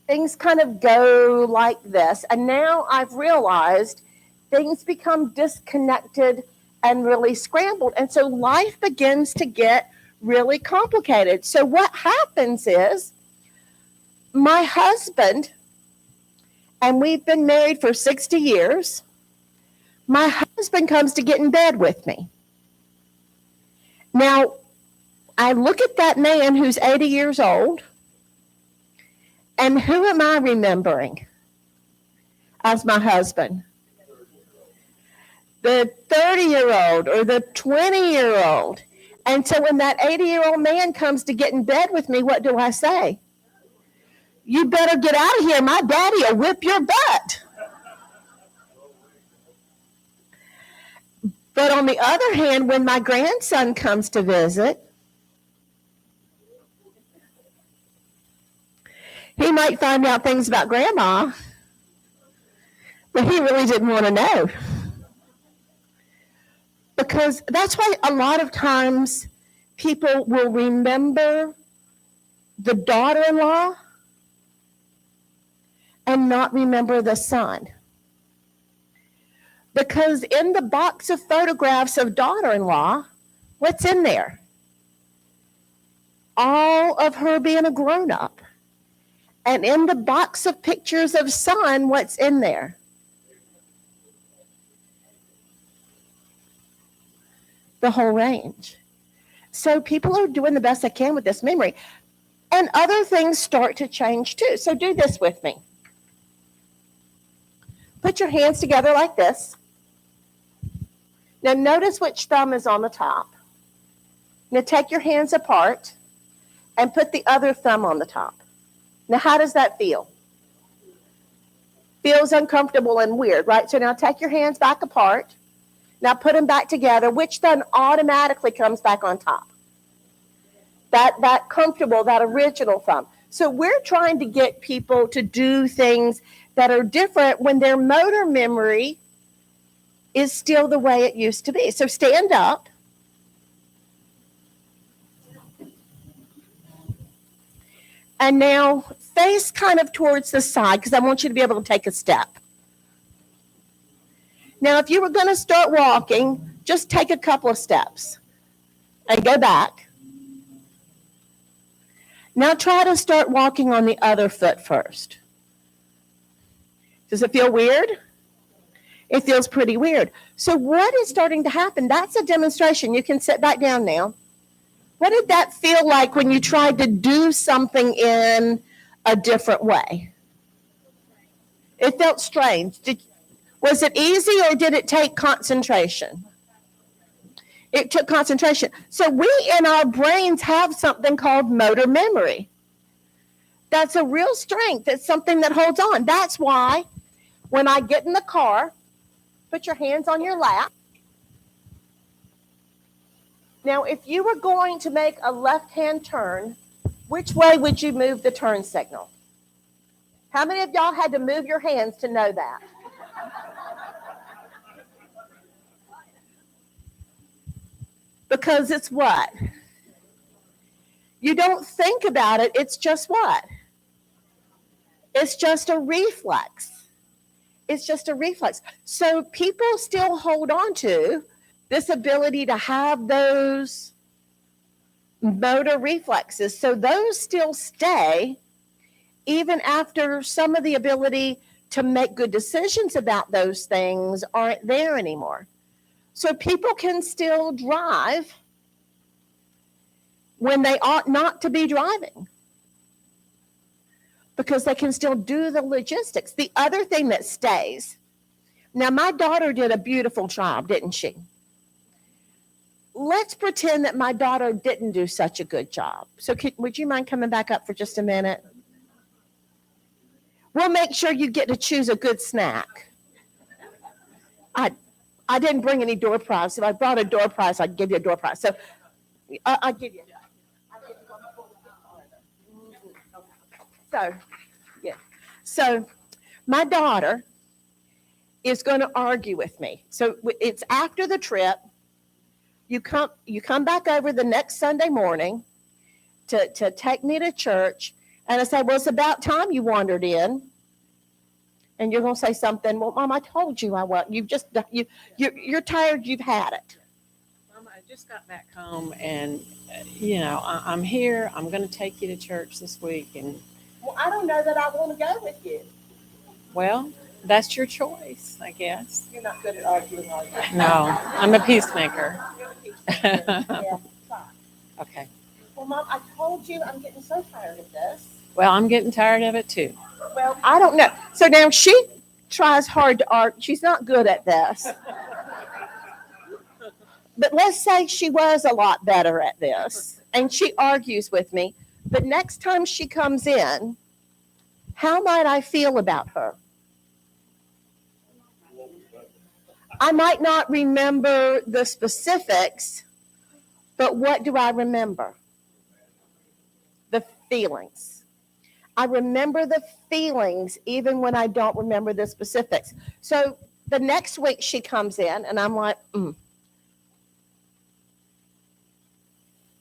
things kind of go like this. And now I've realized things become disconnected and really scrambled. And so life begins to get really complicated. So what happens is my husband, and we've been married for 60 years, my husband comes to get in bed with me. Now, I look at that man who's 80 years old, and who am I remembering as my husband? The 30-year-old or the 20-year-old. And so when that 80-year-old man comes to get in bed with me, what do I say? You better get out of here. My daddy will whip your butt. But on the other hand, when my grandson comes to visit, he might find out things about grandma that he really didn't want to know. Because that's why a lot of times people will remember the daughter-in-law and not remember the son. Because in the box of photographs of daughter-in-law, what's in there? All of her being a grown-up. And in the box of pictures of son, what's in there? The whole range. So people are doing the best they can with this memory. And other things start to change too. So do this with me. Put your hands together like this. Now notice which thumb is on the top. Now take your hands apart and put the other thumb on the top. Now how does that feel? Feels uncomfortable and weird, right? So now take your hands back apart. Now put them back together. Which thumb automatically comes back on top? That comfortable, that original thumb. So we're trying to get people to do things that are different when their motor memory is still the way it used to be. So stand up. And now face kind of towards the side because I want you to be able to take a step. Now, if you were going to start walking, just take a couple of steps and go back. Now try to start walking on the other foot first. Does it feel weird? It feels pretty weird. So what is starting to happen? That's a demonstration. You can sit back down now. What did that feel like when you tried to do something in a different way? It felt strange. Was it easy or did it take concentration? It took concentration. So we in our brains have something called motor memory. That's a real strength. It's something that holds on. That's why when I get in the car, put your hands on your lap. Now, if you were going to make a left-hand turn, which way would you move the turn signal? How many of y'all had to move your hands to know that? Because it's what? You don't think about it. It's just what? It's just a reflex. It's just a reflex. So people still hold on to this ability to have those motor reflexes. So those still stay even after some of the ability to make good decisions about those things aren't there anymore. So people can still drive when they ought not to be driving because they can still do the logistics. The other thing that stays, now my daughter did a beautiful job, didn't she? Let's pretend that my daughter didn't do such a good job. So would you mind coming back up for just a minute? We'll make sure you get to choose a good snack. I didn't bring any door prizes. If I brought a door prize, I'd give you a door prize. So I'll give you. So, yeah. So my daughter is going to argue with me. So it's after the trip. You come back over the next Sunday morning to take me to church. And I say, well, it's about time you wandered in. And you're going to say something, well, Mom, I told you I wasn't. You're tired. You've had it. Mom, I just got back home and, I'm here. I'm going to take you to church this week. And Well, I don't know that I want to go with you. well, that's your choice, I guess. You're not good at arguing, are you? No, I'm a peacemaker. Yeah, fine. Okay. Well, Mom, I told you I'm getting so tired of this. Well, I'm getting tired of it too. Well, I don't know. So now she tries hard to argue. She's not good at this. But let's say she was a lot better at this and she argues with me. But next time she comes in, how might I feel about her? I might not remember the specifics, but what do I remember? The feelings. I remember the feelings even when I don't remember the specifics. So the next week she comes in and I'm like, What's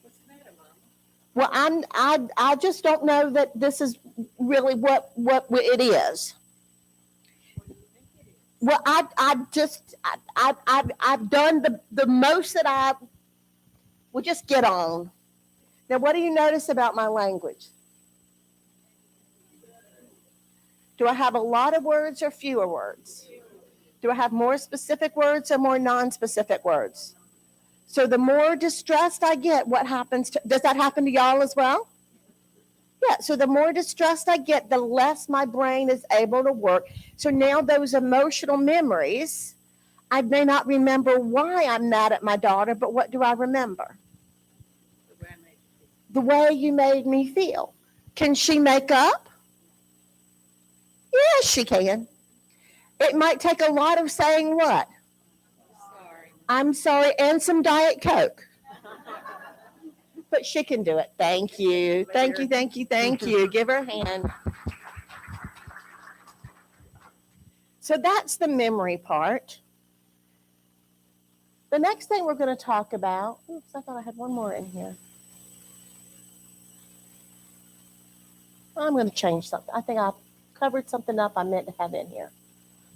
the matter, Mom? Well, I just don't know that this is really what it is. Well, I've done the most that I will just get on. Now, what do you notice about my language? Do I have a lot of words or fewer words? Do I have more specific words or more non-specific words? So the more distressed I get, what happens does that happen to y'all as well? Yeah, so the more distressed I get, the less my brain is able to work. So now those emotional memories, I may not remember why I'm mad at my daughter, but what do I remember? The way you made me feel. Can she make up? Yes, she can. It might take a lot of saying what? Sorry. I'm sorry, and some Diet Coke. but she can do it. Thank you. Thank you. Thank you. Thank you. Give her a hand. So that's the memory part. The next thing we're going to talk about, oops, I thought I had one more in here. I'm going to change something. I think I covered something up I meant to have in here.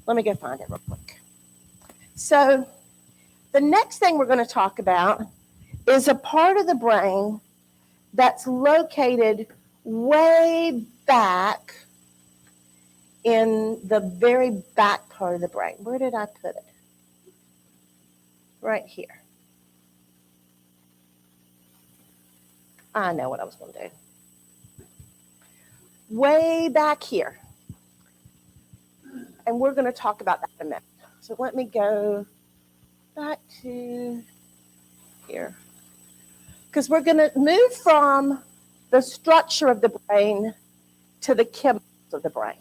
Let me go find it real quick. So the next thing we're going to talk about is a part of the brain that's located way back in the very back part of the brain. Where did I put it? Right here. I know what I was going to do. Way back here. And we're going to talk about that in a minute. So let me go back to here. Because we're going to move from the structure of the brain to the chemicals of the brain.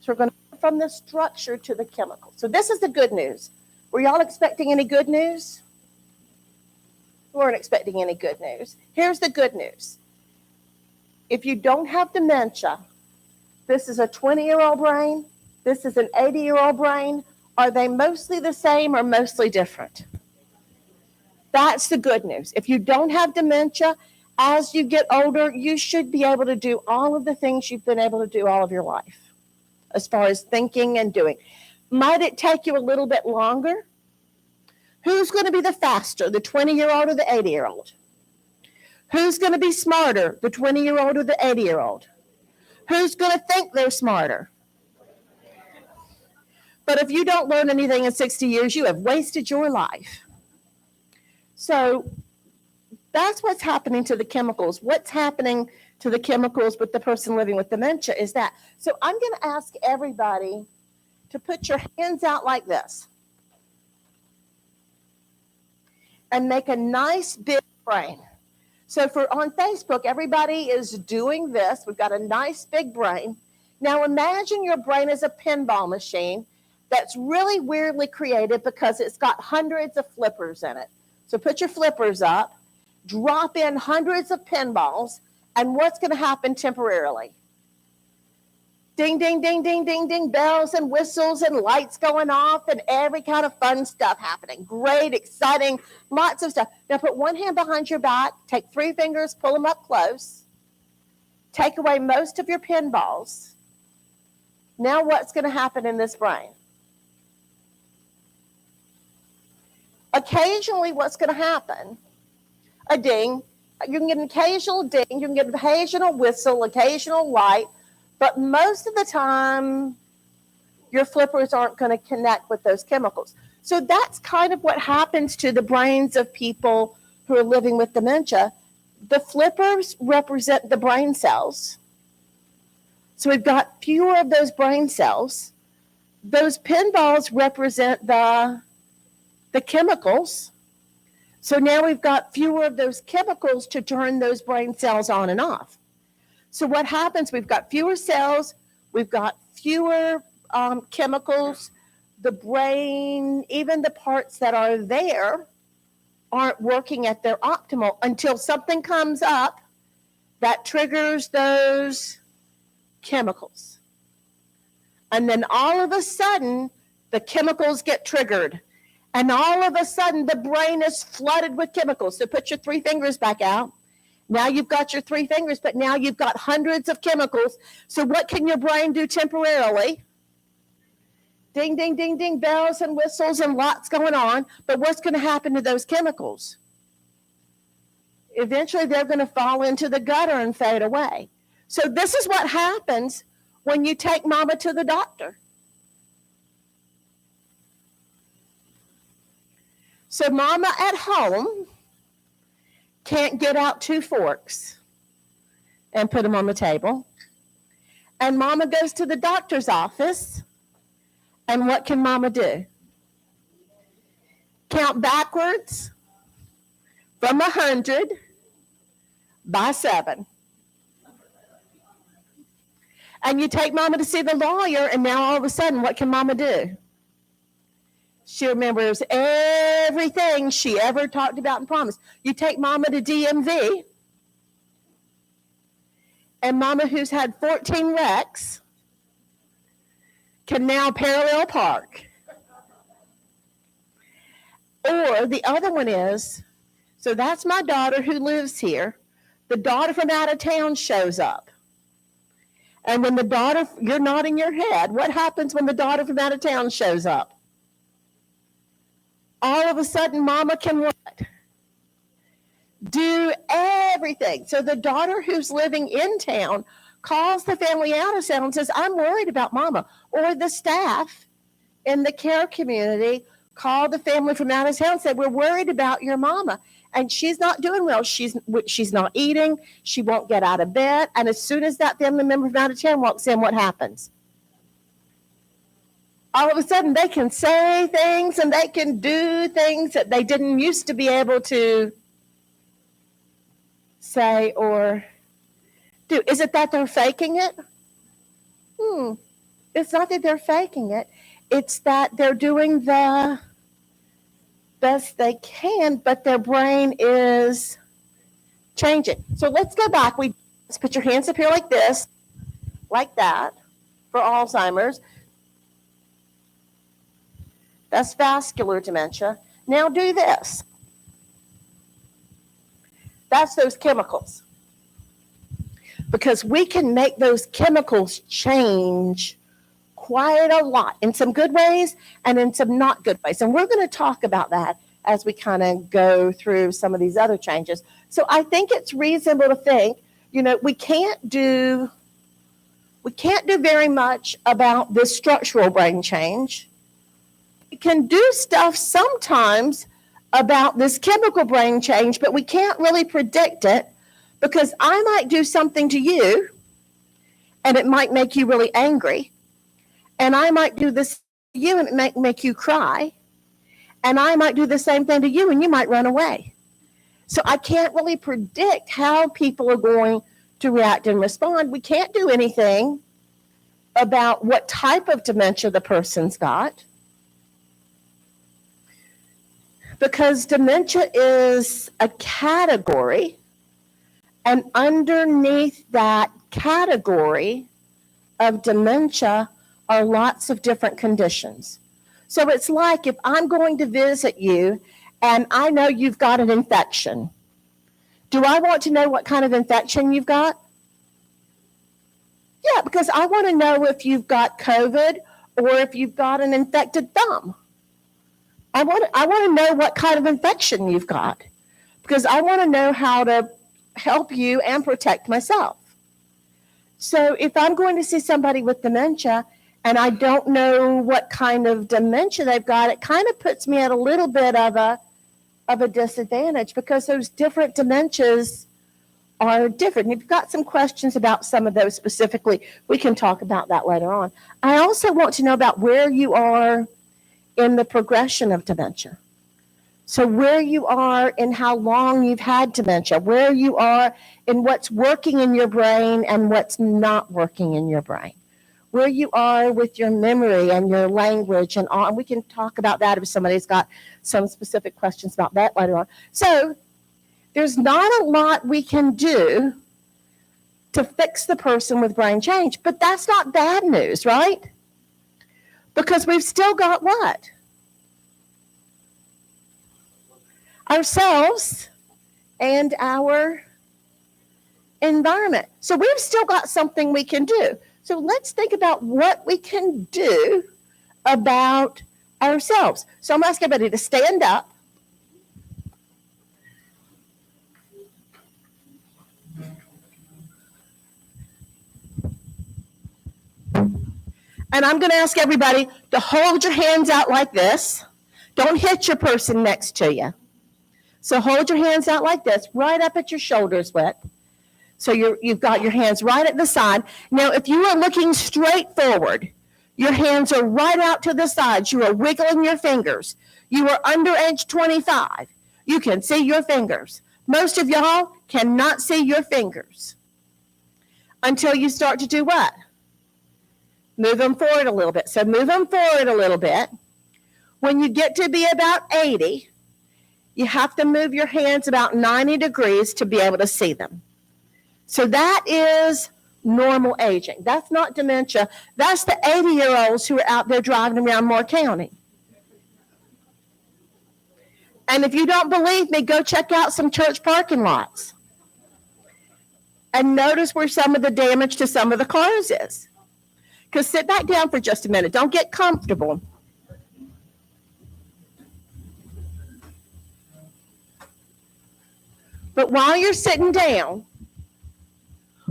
So we're going to move from the structure to the chemicals. So this is the good news. Were y'all expecting any good news? We weren't expecting any good news. Here's the good news. If you don't have dementia, this is a 20-year-old brain, this is an 80-year-old brain. Are they mostly the same or mostly different? That's the good news. If you don't have dementia, as you get older, you should be able to do all of the things you've been able to do all of your life, as far as thinking and doing. Might it take you a little bit longer? Who's going to be the faster, the 20-year-old or the 80-year-old? Who's going to be smarter, the 20-year-old or the 80-year-old? Who's going to think they're smarter? But if you don't learn anything in 60 years, you have wasted your life. So that's what's happening to the chemicals. What's happening to the chemicals with the person living with dementia is that. So I'm going to ask everybody to put your hands out like this and make a nice big brain. So for on Facebook, everybody is doing this. We've got a nice big brain. Now imagine your brain is a pinball machine that's really weirdly created because it's got hundreds of flippers in it. So put your flippers up, drop in hundreds of pinballs, and what's going to happen temporarily? Ding, ding, ding, ding, ding, ding, bells and whistles and lights going off and every kind of fun stuff happening. Great, exciting, lots of stuff. Now put one hand behind your back, take 3 fingers, pull them up close. Take away most of your pinballs. Now what's going to happen in this brain? Occasionally what's going to happen? A ding. You can get an occasional ding, you can get an occasional whistle, occasional light. But most of the time, your flippers aren't going to connect with those chemicals. So that's kind of what happens to the brains of people who are living with dementia. The flippers represent the brain cells. So we've got fewer of those brain cells. Those pinballs represent the chemicals. So now we've got fewer of those chemicals to turn those brain cells on and off. So what happens, we've got fewer cells, we've got fewer chemicals, the brain, even the parts that are there aren't working at their optimal until something comes up that triggers those chemicals. And then all of a sudden, the chemicals get triggered. And all of a sudden, the brain is flooded with chemicals. So put your 3 fingers back out. Now you've got your 3 fingers, but now you've got hundreds of chemicals. So what can your brain do temporarily? Ding, ding, ding, ding, bells and whistles and lots going on. But what's going to happen to those chemicals? Eventually, they're going to fall into the gutter and fade away. So this is what happens when you take mama to the doctor. So mama at home can't get out 2 forks and put them on the table. And mama goes to the doctor's office. And what can mama do? Count backwards from 100 by 7. And you take mama to see the lawyer, and now all of a sudden, what can mama do? She remembers everything she ever talked about and promised. You take Mama to DMV, and Mama, who's had 14 wrecks, can now parallel park. Or the other one is, so that's my daughter who lives here. The daughter from out of town shows up. And when the daughter, you're nodding your head, what happens when the daughter from out of town shows up? All of a sudden, Mama can what? Do everything. So the daughter who's living in town calls the family out of town and says, I'm worried about Mama. Or the staff in the care community call the family from out of town and say, we're worried about your Mama. And she's not doing well. She's not eating. She won't get out of bed. And as soon as that family member from out of town walks in, what happens? All of a sudden, they can say things and they can do things that they didn't used to be able to say or do. Is it that they're faking it? It's not that they're faking it. It's that they're doing the best they can, but their brain is changing. So let's go back. Let's put your hands up here like this, like that, for Alzheimer's. That's vascular dementia. Now do this. That's those chemicals. Because we can make those chemicals change quite a lot in some good ways and in some not good ways. And we're going to talk about that as we kind of go through some of these other changes. So I think it's reasonable to think, we can't do very much about this structural brain change. We can do stuff sometimes about this chemical brain change, but we can't really predict it because I might do something to you and it might make you really angry. And I might do this to you and it might make you cry. And I might do the same thing to you and you might run away. So I can't really predict how people are going to react and respond. We can't do anything about what type of dementia the person's got. Because dementia is a category, and underneath that category of dementia are lots of different conditions. So it's like if I'm going to visit you and I know you've got an infection. Do I want to know what kind of infection you've got? Yeah, because I want to know if you've got COVID or if you've got an infected thumb. I want to know what kind of infection you've got because I want to know how to help you and protect myself. So if I'm going to see somebody with dementia and I don't know what kind of dementia they've got, it kind of puts me at a little bit of a disadvantage because those different dementias are different. If you've got some questions about some of those specifically, we can talk about that later on. I also want to know about where you are in the progression of dementia. So where you are in how long you've had dementia, where you are in what's working in your brain and what's not working in your brain, where you are with your memory and your language and all. And we can talk about that if somebody's got some specific questions about that later on. So there's not a lot we can do to fix the person with brain change, but that's not bad news, right? Because we've still got what? Ourselves and our environment. So we've still got something we can do. So let's think about what we can do about ourselves. So I'm asking everybody to stand up. And I'm going to ask everybody to hold your hands out like this. Don't hit your person next to you. So hold your hands out like this, right up at your shoulders width. So you've got your hands right at the side. Now, if you are looking straight forward, your hands are right out to the sides. You are wiggling your fingers. You are under age 25. You can see your fingers. Most of y'all cannot see your fingers until you start to do what? Move them forward a little bit. So move them forward a little bit. When you get to be about 80, you have to move your hands about 90 degrees to be able to see them. So that is normal aging. That's not dementia. That's the 80-year-olds who are out there driving around Moore County. And if you don't believe me, go check out some church parking lots and notice where some of the damage to some of the cars is. Because sit back down for just a minute. Don't get comfortable. But while you're sitting down,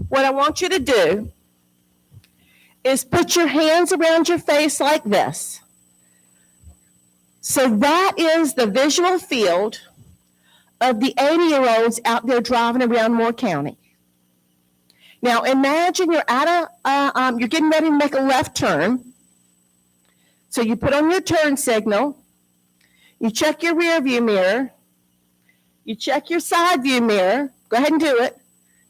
what I want you to do is put your hands around your face like this. So that is the visual field of the 80-year-olds out there driving around Moore County. Now imagine you're you're getting ready to make a left turn. So you put on your turn signal, you check your rear view mirror, you check your side view mirror. Go ahead and do it.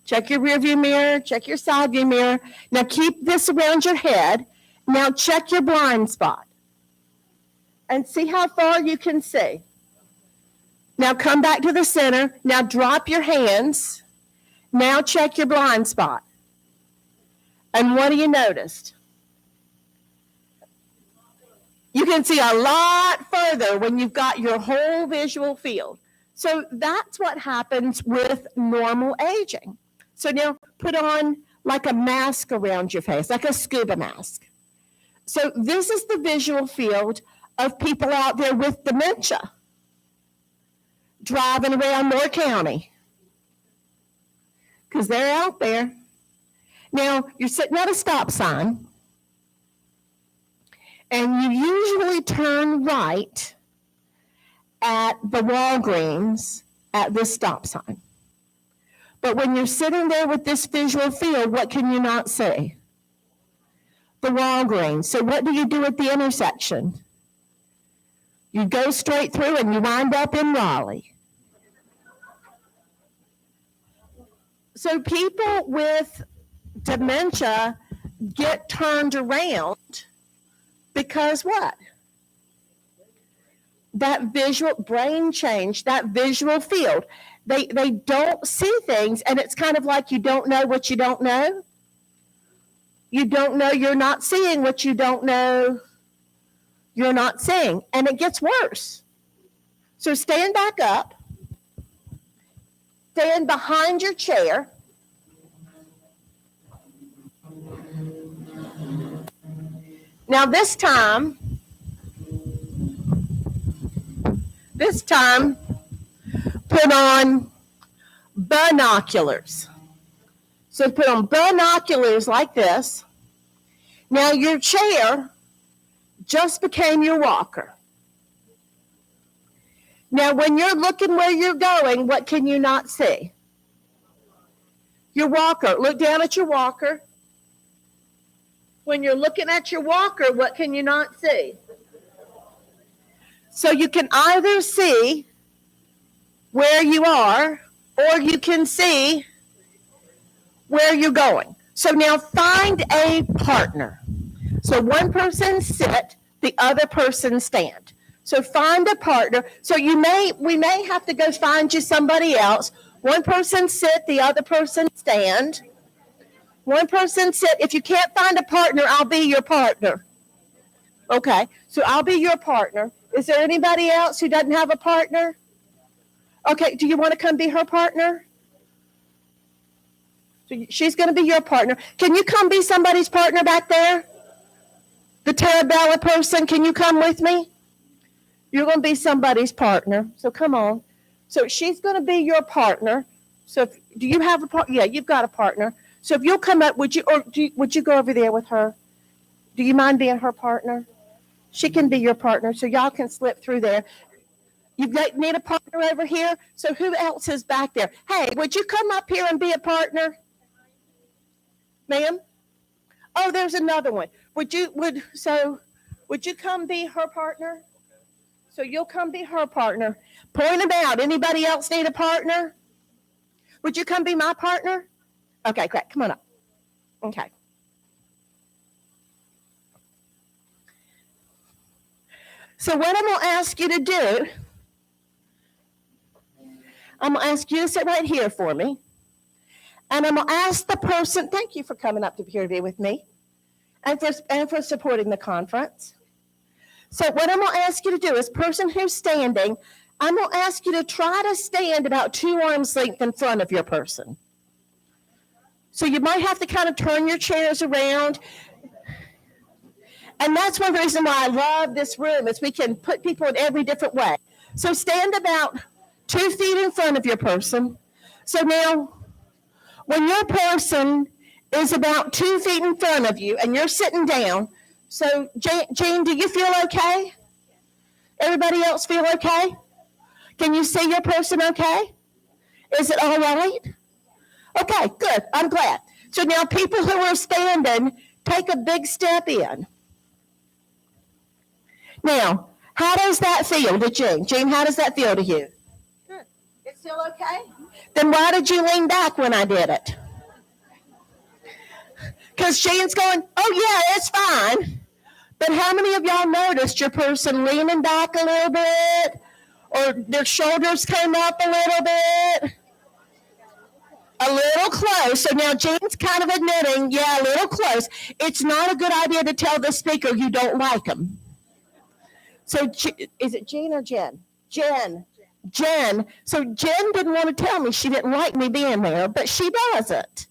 Check your rear view mirror, check your side view mirror. Now keep this around your head. Now check your blind spot and see how far you can see. Now come back to the center. Now drop your hands. Now check your blind spot. And what do you notice? You can see a lot further when you've got your whole visual field. So that's what happens with normal aging. So now put on like a mask around your face, like a scuba mask. So this is the visual field of people out there with dementia driving around Moore County, because they're out there. Now, you're sitting at a stop sign, and you usually turn right at the Walgreens at this stop sign. But when you're sitting there with this visual field, what can you not see? The Walgreens. So what do you do at the intersection? You go straight through and you wind up in Raleigh. So people with dementia get turned around because what? That visual brain change, that visual field. They don't see things, and it's kind of like you don't know what you don't know. You don't know you're not seeing what you don't know you're not seeing, and it gets worse. So stand back up. Stand behind your chair. Now this time, put on binoculars. So put on binoculars like this. Now your chair just became your walker. Now when you're looking where you're going, what can you not see? Your walker. Look down at your walker. When you're looking at your walker, what can you not see? So you can either see where you are, or you can see where you're going. So now find a partner. So one person sit, the other person stand. So find a partner. So we may have to go find you somebody else. One person sit, the other person stand. One person sit. If you can't find a partner, I'll be your partner. Okay, so I'll be your partner. Is there anybody else who doesn't have a partner? Okay, do you want to come be her partner? So she's going to be your partner. Can you come be somebody's partner back there? The Terabella person, can you come with me? You're going to be somebody's partner, so come on. So she's going to be your partner. So do you have a partner? Yeah, you've got a partner. So if you'll come up, would you go over there with her? Do you mind being her partner? She can be your partner, so y'all can slip through there. You need a partner over here. So who else is back there? Hey, would you come up here and be a partner? Ma'am? Oh, there's another one. Would you come be her partner? So you'll come be her partner. Point them out. Anybody else need a partner? Would you come be my partner? Okay, great. Come on up. Okay. So what I'm going to ask you to do, I'm going to ask you to sit right here for me. And I'm going to ask the person, thank you for coming up to here to be with me and for supporting the conference. So what I'm going to ask you to do is, person who's standing, I'm going to ask you to try to stand about 2 arms length in front of your person. So you might have to kind of turn your chairs around. And that's one reason why I love this room, is we can put people in every different way. So stand about 2 feet in front of your person. So now, when your person is about 2 feet in front of you and you're sitting down, so Jane, do you feel okay? Everybody else feel okay? Can you see your person okay? Is it all right? Okay, good. I'm glad. So now people who are standing, take a big step in. Now, how does that feel to Jane? Jane, how does that feel to you? Good. It's still okay? Then why did you lean back when I did it? Because Jane's going, oh yeah, it's fine. But how many of y'all noticed your person leaning back a little bit? Or their shoulders came up a little bit? A little close. So now Jane's kind of admitting, yeah, a little close. It's not a good idea to tell the speaker you don't like them. So is it Jean or Jen? Jen. So Jen didn't want to tell me she didn't like me being there, but she doesn't.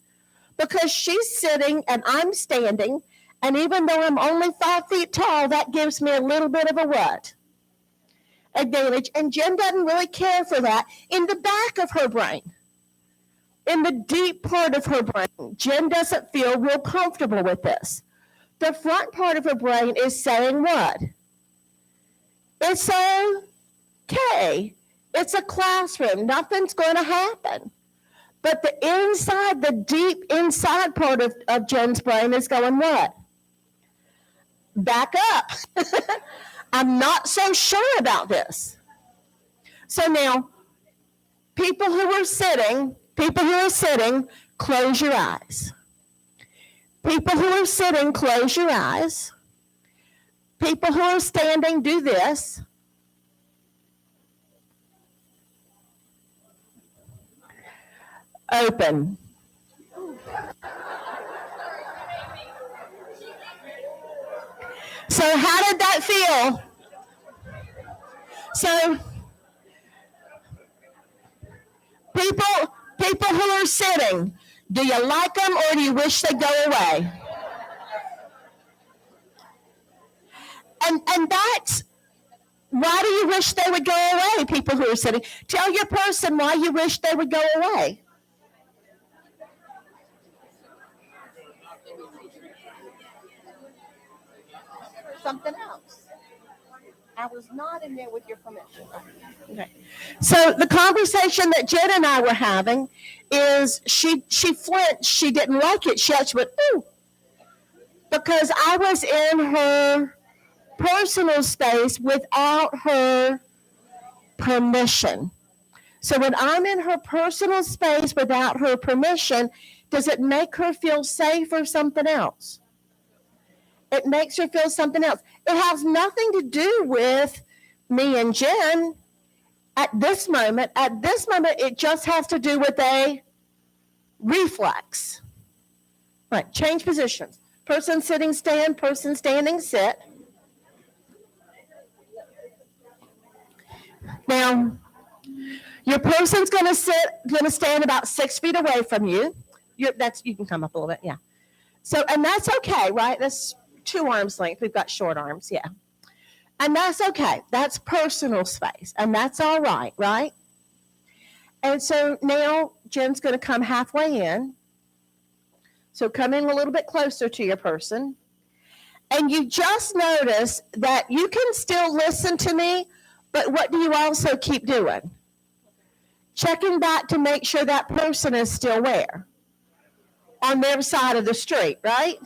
Because she's sitting and I'm standing, and even though I'm only 5 feet tall, that gives me a little bit of a what? Advantage. And Jen doesn't really care for that. In the back of her brain, in the deep part of her brain, Jen doesn't feel real comfortable with this. The front part of her brain is saying what? It's okay. It's a classroom. Nothing's going to happen. But the inside, the deep inside part of Jen's brain is going what? Back up. I'm not so sure about this. So now, people who are sitting, close your eyes. People who are sitting, close your eyes. People who are standing, do this. Open. So how did that feel? So people who are sitting, do you like them or do you wish they'd go away? And that's, why do you wish they would go away, people who are sitting? Tell your person why you wish they would go away. Something else. I was not in there with your permission. Okay. So the conversation that Jen and I were having is she flinched. She didn't like it. She actually went, ooh. Because I was in her personal space without her permission. So when I'm in her personal space without her permission, does it make her feel safe or something else? It makes her feel something else. It has nothing to do with me and Jen at this moment. At this moment, it just has to do with a reflex. Right, change positions. Person sitting, stand, person standing, sit. Now, your person's going to stand about 6 feet away from you. You can come up a little bit, yeah. So, and that's okay, right? That's 2 arms length. We've got short arms, yeah. And that's okay. That's personal space, and that's all right, right? And so now Jen's going to come halfway in. So come in a little bit closer to your person. And you just notice that you can still listen to me, but what do you also keep doing? Checking back to make sure that person is still where? On their side of the street, right?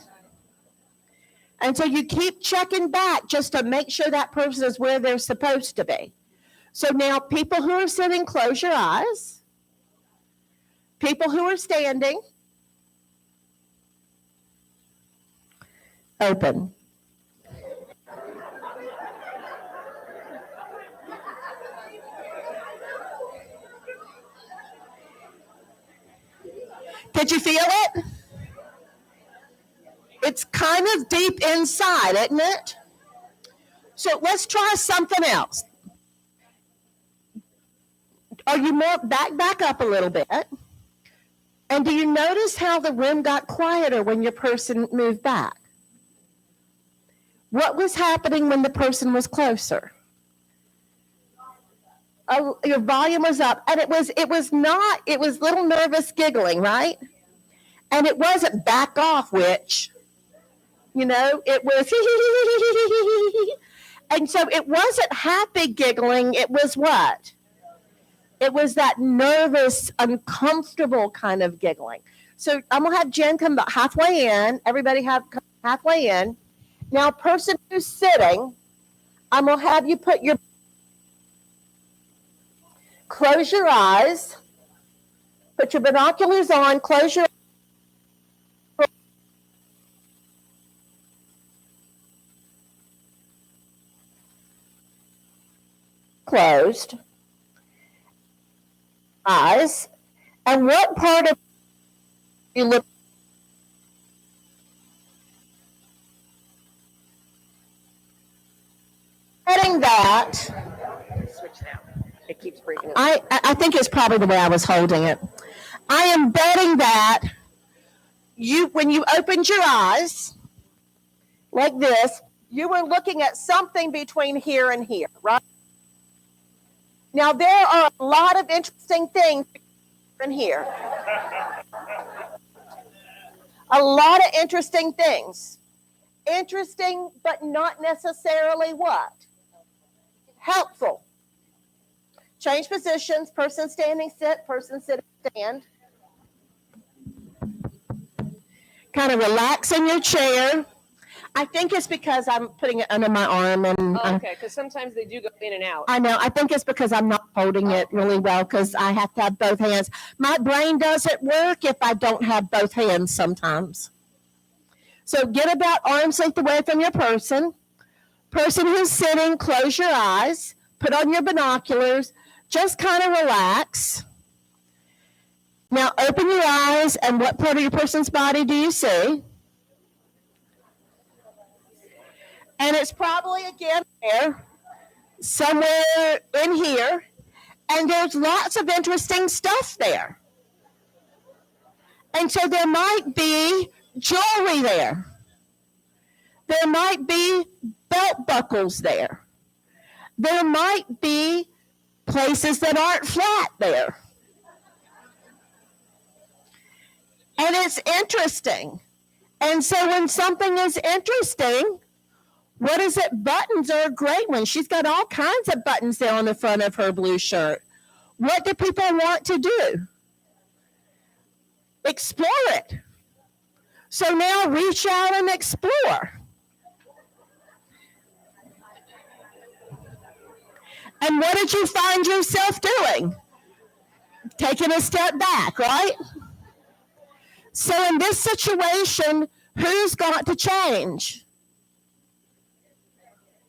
And so you keep checking back just to make sure that person is where they're supposed to be. So now people who are sitting, close your eyes. People who are standing, open. Did you feel it? It's kind of deep inside, isn't it? So let's try something else. Are you more back up a little bit? And do you notice how the room got quieter when your person moved back? What was happening when the person was closer? Oh, your volume was up, and it was little nervous giggling, right? And it wasn't back off, witch. You know, it was and so it wasn't happy giggling, it was what? It was that nervous, uncomfortable kind of giggling. So I'm gonna have Jen come about halfway in. Everybody have halfway in. Now, person who's sitting, I'm gonna have you close your eyes, put your binoculars on, close your closed eyes. And what part of you look getting that? Switch now. It keeps breaking up. I think it's probably the way I was holding it. I am betting that when you opened your eyes like this, you were looking at something between here and here, right? Now, there are a lot of interesting things in here. A lot of interesting things. Interesting, but not necessarily what? Helpful. Change positions, person standing, sit, person sitting, stand. Kind of relax in your chair. I think it's because I'm putting it under my arm. And Okay, because sometimes they do go in and out. I know. I think it's because I'm not holding it really well because I have to have both hands. My brain doesn't work if I don't have both hands sometimes. So get about arm's length away from your person. Person who's sitting, close your eyes, put on your binoculars, just kind of relax. Now open your eyes, and what part of your person's body do you see? And it's probably, again, there, somewhere in here. And there's lots of interesting stuff there. And so there might be jewelry there. There might be belt buckles there. There might be places that aren't flat there. And it's interesting. And so when something is interesting, what is it? Buttons are a great one. She's got all kinds of buttons there on the front of her blue shirt. What do people want to do? Explore it. So now reach out and explore. And what did you find yourself doing? Taking a step back, right? So in this situation, who's got to change?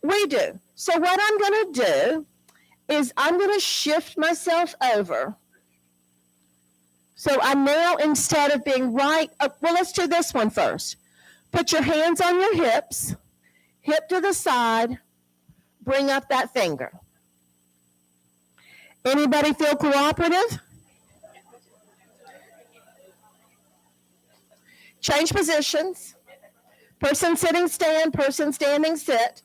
We do. So what I'm going to do is I'm going to shift myself over. So I'm now, instead of being right, well, let's do this one first. Put your hands on your hips, hip to the side, bring up that finger. Anybody feel cooperative? Change positions. Person sitting, stand. Person standing, sit.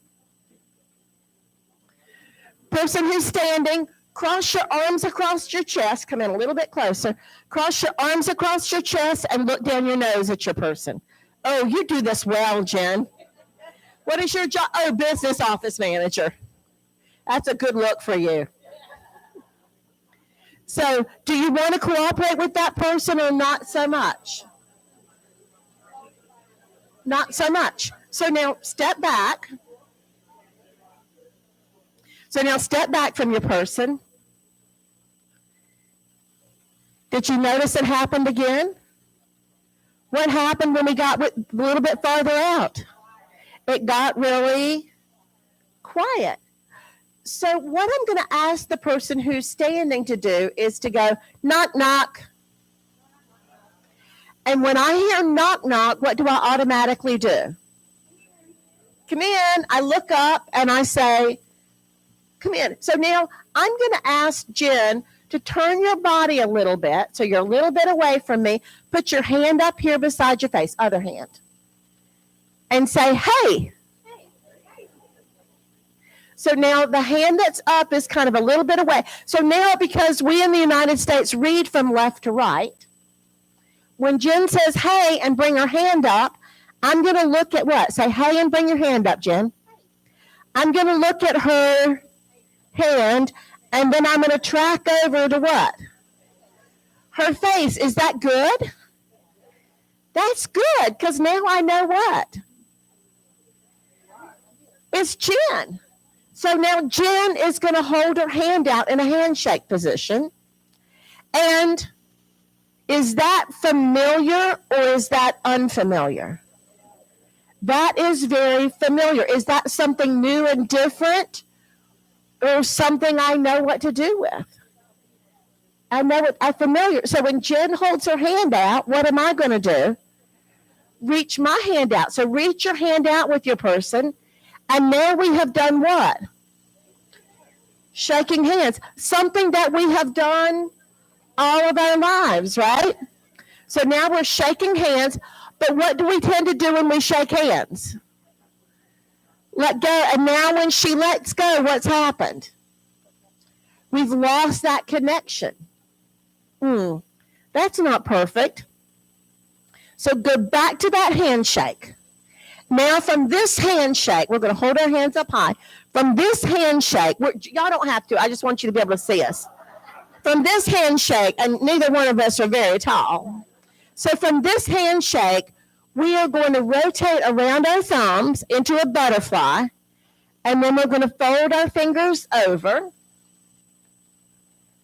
Person who's standing, cross your arms across your chest. Come in a little bit closer. Cross your arms across your chest and look down your nose at your person. Oh, you do this well, Jen. What is your job? Oh, business office manager. That's a good look for you. So, do you want to cooperate with that person or not so much? Not so much. So now step back. So now step back from your person. Did you notice it happened again? What happened when we got a little bit farther out? It got really quiet. So what I'm going to ask the person who's standing to do is to go, knock, knock. And when I hear knock, knock, what do I automatically do? Come in. I look up and I say, come in. So now I'm going to ask Jen to turn your body a little bit. So you're a little bit away from me. Put your hand up here beside your face, other hand. And say, hey. So now the hand that's up is kind of a little bit away. So now, because we in the United States read from left to right, when Jen says, hey, and bring her hand up, I'm going to look at what? Say, hey, and bring your hand up, Jen. I'm going to look at her hand, and then I'm going to track over to what? Her face. Is that good? That's good, because now I know what? It's Jen. So now Jen is going to hold her hand out in a handshake position. And is that familiar or is that unfamiliar? That is very familiar. Is that something new and different or something I know what to do with? I know it. I'm familiar. So when Jen holds her hand out, what am I going to do? Reach my hand out. So reach your hand out with your person. And now we have done what? Shaking hands. Something that we have done all of our lives, right? So now we're shaking hands. But what do we tend to do when we shake hands? Let go. And now when she lets go, what's happened? We've lost that connection. That's not perfect. So go back to that handshake. Now from this handshake, we're going to hold our hands up high. From this handshake, y'all don't have to. I just want you to be able to see us. From this handshake, and neither one of us are very tall. So from this handshake, we are going to rotate around our thumbs into a butterfly, and then we're going to fold our fingers over.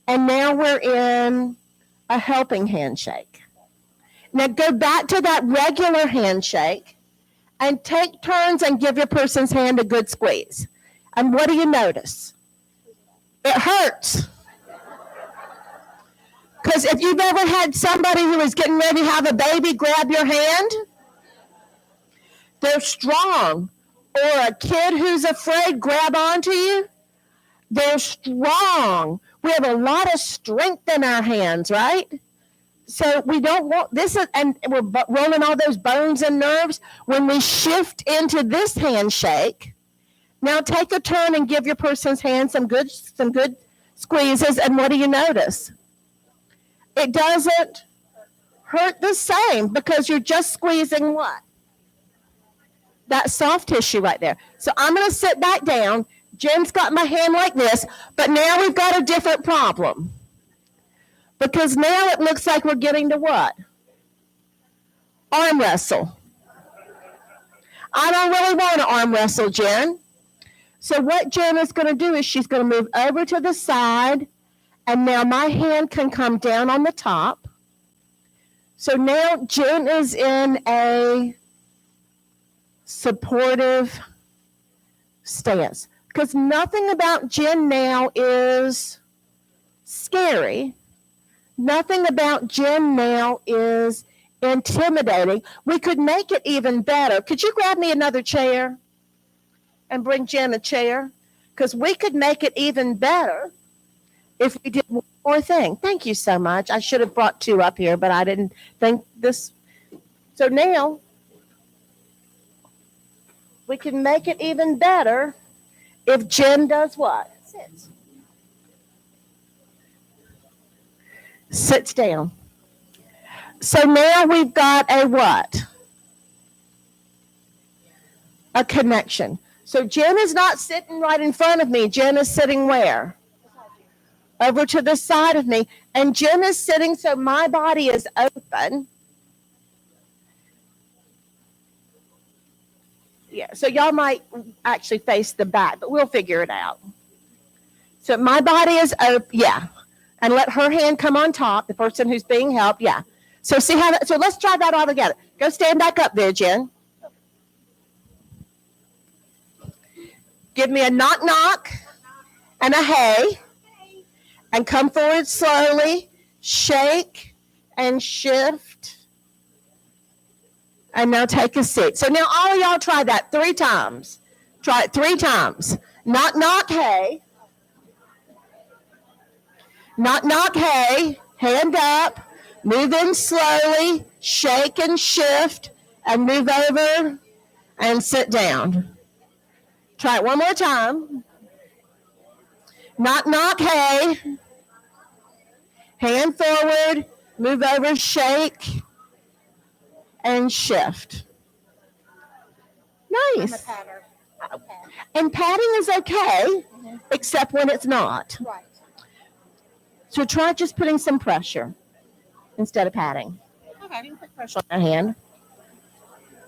And now we're in a helping handshake. Now go back to that regular handshake and take turns and give your person's hand a good squeeze. And what do you notice? It hurts. Because if you've ever had somebody who is getting ready to have a baby grab your hand, they're strong. Or a kid who's afraid grab onto you, they're strong. We have a lot of strength in our hands, right? So we don't want this, and we're rolling all those bones and nerves. When we shift into this handshake, now take a turn and give your person's hand some good squeezes. And what do you notice? It doesn't hurt the same because you're just squeezing what? That soft tissue right there. So I'm going to sit back down. Jen's got my hand like this, but now we've got a different problem. Because now it looks like we're getting to what? Arm wrestle. I don't really want to arm wrestle, Jen. So what Jen is going to do is she's going to move over to the side, and now my hand can come down on the top. So now Jen is in a supportive stance. Because nothing about Jen now is scary. Nothing about Jen now is intimidating. We could make it even better. Could you grab me another chair and bring Jen a chair? Because we could make it even better if we did one more thing. Thank you so much. I should have brought two up here, but I didn't think this. So now we can make it even better if Jen does what? Sits. Sits down. So now we've got a what? A connection. So Jen is not sitting right in front of me. Jen is sitting where? Over to the side of me. And Jen is sitting so my body is open. Yeah, so y'all might actually face the back, but we'll figure it out. So my body is open, yeah. And let her hand come on top, the person who's being helped, yeah. So see how that, so let's try that all together. Go stand back up there, Jen. Give me a knock knock and a hey. And come forward slowly, shake and shift And now take a seat. So now all of y'all try that 3 times. Try it 3 times. Knock, knock, hey. Knock, knock, hey. Hand up. Move in slowly. Shake and shift. And move over and sit down. Try it one more time. Knock, knock, hey. Hand forward. Move over, shake, and shift. Nice. And patting is okay, except when it's not. Right. So try just putting some pressure instead of patting. Okay. You can put pressure on my hand.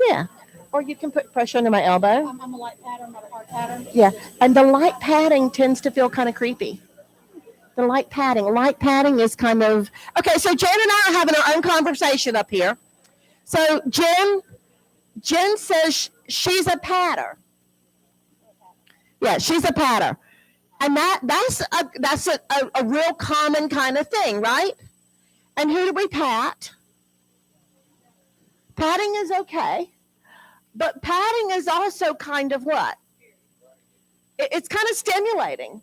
Yeah. Or you can put pressure under my elbow. I'm a light pattern, not a hard pattern. Yeah. And the light patting tends to feel kind of creepy. The light padding. Light padding is kind of, okay, so Jen and I are having our own conversation up here. So Jen says she's a patter. Yeah, she's a patter. And that's a real common kind of thing, right? And who do we pat? Patting is okay. But patting is also kind of what? It's kind of stimulating.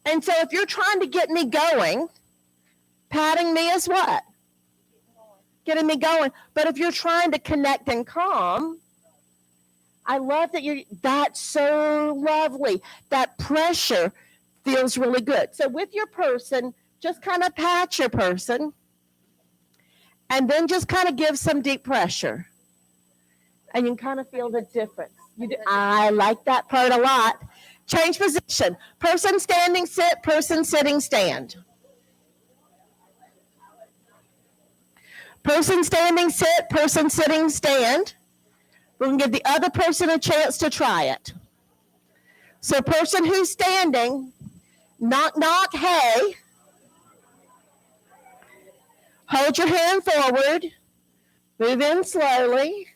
And so if you're trying to get me going, patting me is what? Getting me going. But if you're trying to connect and calm, I love that that's so lovely. That pressure feels really good. So with your person, just kind of pat your person and then just kind of give some deep pressure. And you can kind of feel the difference. I like that part a lot. Change position. Person standing, sit. Person sitting, stand. Person standing, sit. Person sitting, stand. We're going to give the other person a chance to try it. So person who's standing, knock, knock, hey. Hold your hand forward. Move in slowly.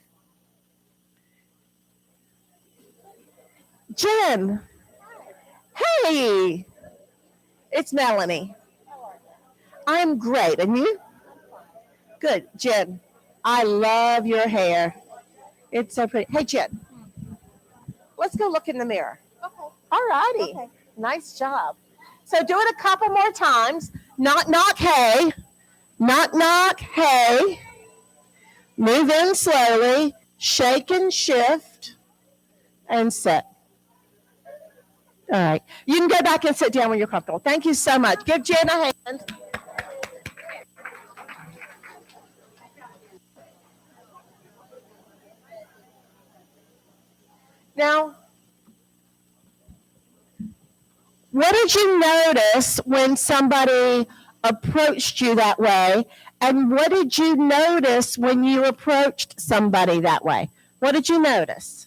Jen. Hey, it's Melanie. I'm great, and you? Good, Jen. I love your hair. It's so pretty. Hey, Jen, let's go look in the mirror. Okay. All righty. Okay. Nice job. So do it a couple more times. Knock, knock, hey. Knock, knock, hey. Move in slowly. Shake and shift. And sit. All right. You can go back and sit down when you're comfortable. Thank you so much. Give Jen a hand. Now, what did you notice when somebody approached you that way? And what did you notice when you approached somebody that way? What did you notice?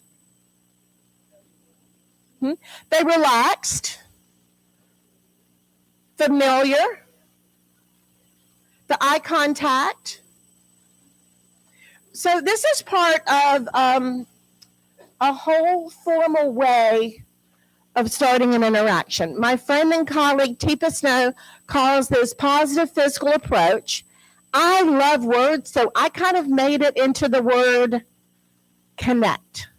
They relaxed, familiar, the eye contact. So this is part of a whole formal way of starting an interaction. My friend and colleague Teepa Snow calls this positive physical approach. I love words, so I kind of made it into the word connect.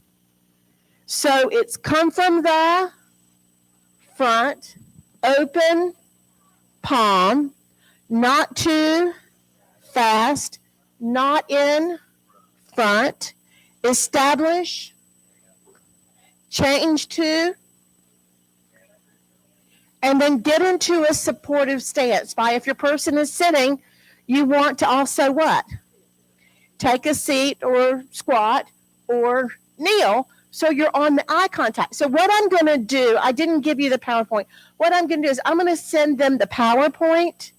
So it's come from the front, open palm, not too fast, not in front, establish, change to, and then get into a supportive stance. By if your person is sitting, you want to also what? Take a seat or squat or kneel. So you're on the eye contact. So what I'm going to do, I didn't give you the PowerPoint. What I'm going to do is I'm going to send them the PowerPoint,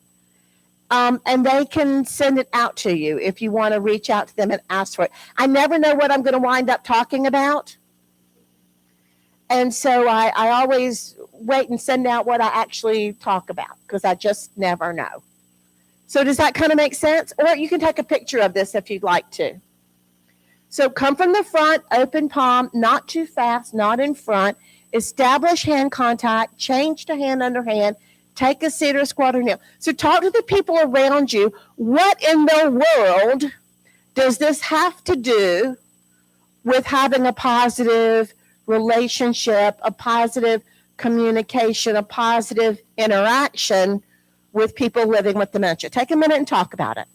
and they can send it out to you if you want to reach out to them and ask for it. I never know what I'm going to wind up talking about. And so I always wait and send out what I actually talk about because I just never know. So does that kind of make sense? Or you can take a picture of this if you'd like to. So come from the front, open palm, not too fast, not in front. Establish hand contact, change to hand under hand, take a seat or squat or kneel. So talk to the people around you. What in the world Does this have to do with having a positive relationship, a positive communication, a positive interaction with people living with dementia? Take a minute and talk about it.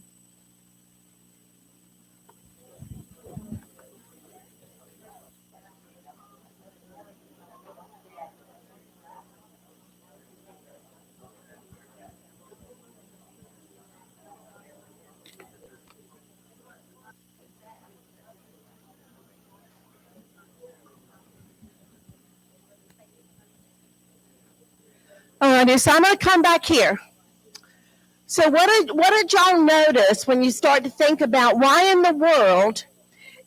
All righty, so I'm going to come back here. So what did y'all notice when you start to think about why in the world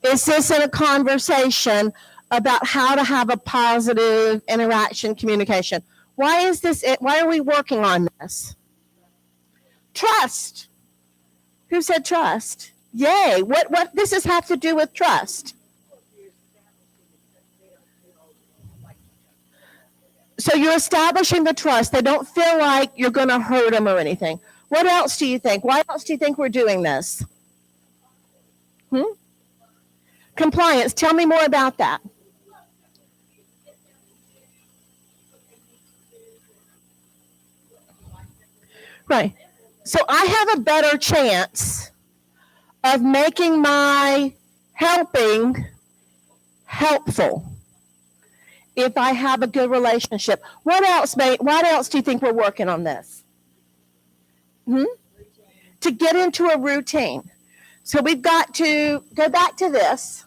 is this in a conversation about how to have a positive interaction communication? Why is this it? Why are we working on this? Trust. Who said trust? Yay. What does this have to do with trust? So you're establishing the trust. They don't feel like you're going to hurt them or anything. What else do you think? Why else do you think we're doing this? Compliance. Tell me more about that. Right. So I have a better chance of making my helping helpful if I have a good relationship. What else do you think we're working on this? To get into a routine. So we've got to go back to this.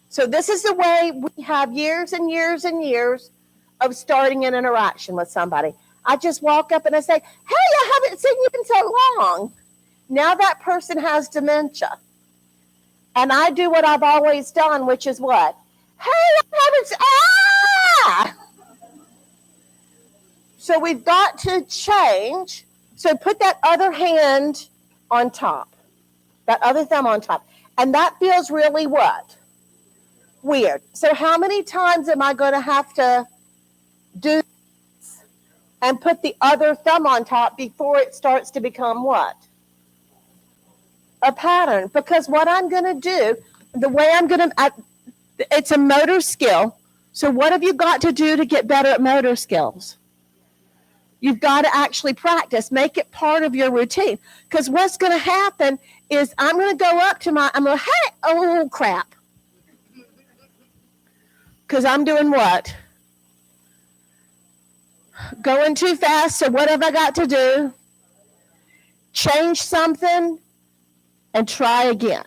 So this is the way we have years and years and years of starting an interaction with somebody. I just walk up and I say, hey, I haven't seen you in so long. Now that person has dementia. And I do what I've always done, which is what? Hey, I haven't, So we've got to change. So put that other hand on top, that other thumb on top. And that feels really what? Weird. So how many times am I going to have to do this and put the other thumb on top before it starts to become what? A pattern. Because what I'm going to do, the way I'm going to, it's a motor skill. So what have you got to do to get better at motor skills? You've got to actually practice, make it part of your routine. Because what's going to happen is I'm going to go up to I'm going to, hey, oh crap. Because I'm doing what? Going too fast, so what have I got to do? Change something and try again.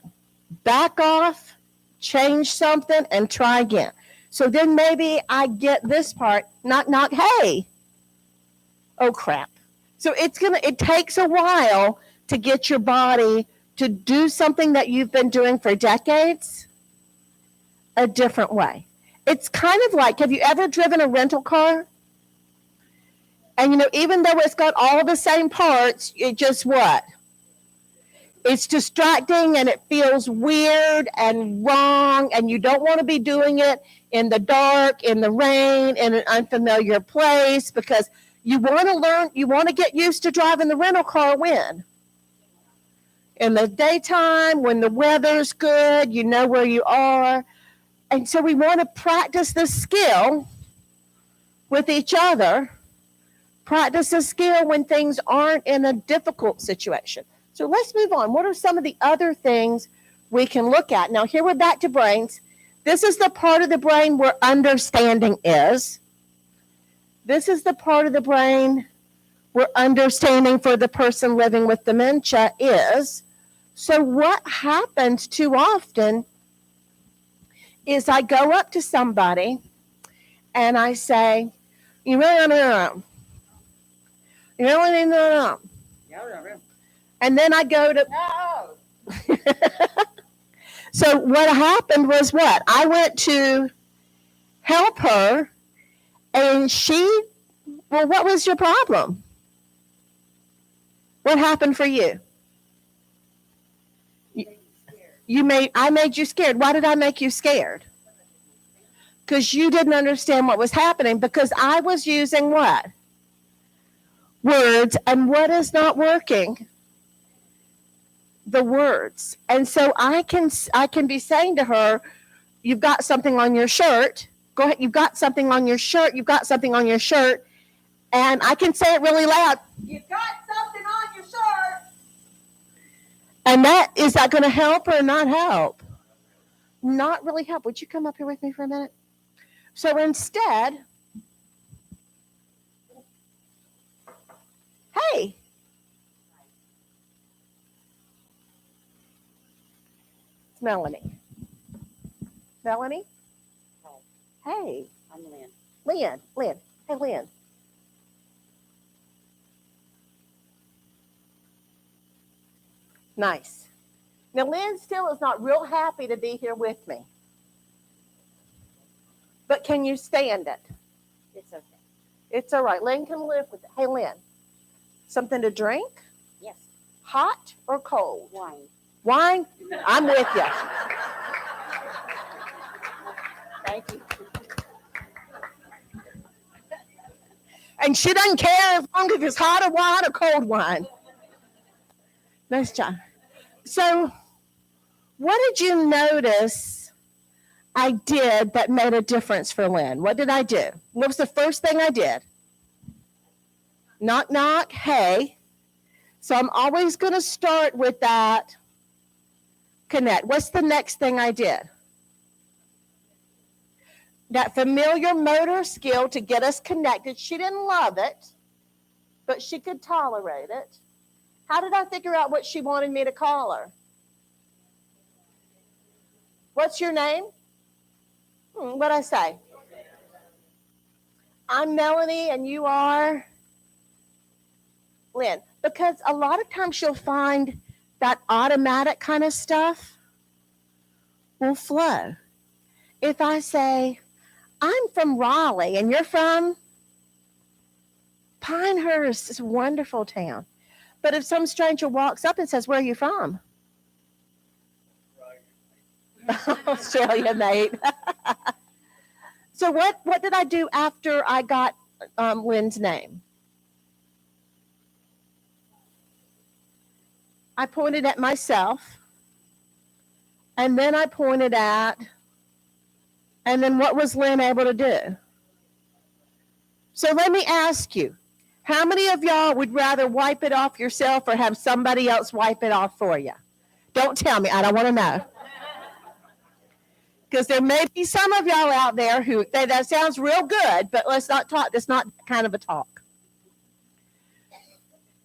Back off, change something and try again. So then maybe I get this part, knock, knock, hey. Oh crap. So it takes a while to get your body to do something that you've been doing for decades a different way. It's kind of like, have you ever driven a rental car? And even though it's got all the same parts, it just what? It's distracting and it feels weird and wrong, and you don't want to be doing it in the dark, in the rain, in an unfamiliar place, because you want to learn, you want to get used to driving the rental car when? In the daytime, when the weather's good, you know where you are. And so we want to practice the skill with each other, practice the skill when things aren't in a difficult situation. So let's move on. What are some of the other things we can look at? Now, here we're back to brains. This is the part of the brain where understanding is. This is the part of the brain where understanding for the person living with dementia is. So what happens too often is I go up to somebody and I say, you really don't know. You really need to know. And then I go to, no. So what happened was what? I went to help her and well, what was your problem? What happened for you? I made you scared. Why did I make you scared? Because you didn't understand what was happening, because I was using what? Words, and what is not working the words. And so I can be saying to her, you've got something on your shirt. Go ahead, you've got something on your shirt. You've got something on your shirt. And I can say it really loud. You've got something on your shirt. And is that going to help or not help? Not really help. Would you come up here with me for a minute? So instead, hey. It's Melanie. Melanie? Hey. I'm Lynn. Lynn. Hey, Lynn. Nice. Now, Lynn still is not real happy to be here with me. But can you stand it? It's okay. It's all right. Lynn can live with it. Hey, Lynn, something to drink? Yes. Hot or cold? Wine. Wine? I'm with you. Thank you. And she doesn't care as long as it's hot or wine or cold wine. Nice job. So, what did you notice I did that made a difference for Lynn? What did I do? What was the first thing I did? Knock, knock, hey. So I'm always going to start with that connect. What's the next thing I did? That familiar motor skill to get us connected. She didn't love it, but she could tolerate it. How did I figure out what she wanted me to call her? What's your name? What'd I say? I'm Melanie and you are Lynn. Because a lot of times you'll find that automatic kind of stuff will flow. If I say, I'm from Raleigh and you're from Pinehurst, it's a wonderful town. But if some stranger walks up and says, where are you from? Australia, mate. So what did I do after I got Lynn's name? I pointed at myself, and then I pointed at, and then what was Lynn able to do? So let me ask you, how many of y'all would rather wipe it off yourself or have somebody else wipe it off for you? Don't tell me, I don't want to know. Because there may be some of y'all out there who, that sounds real good, but let's not talk, that's not kind of a talk.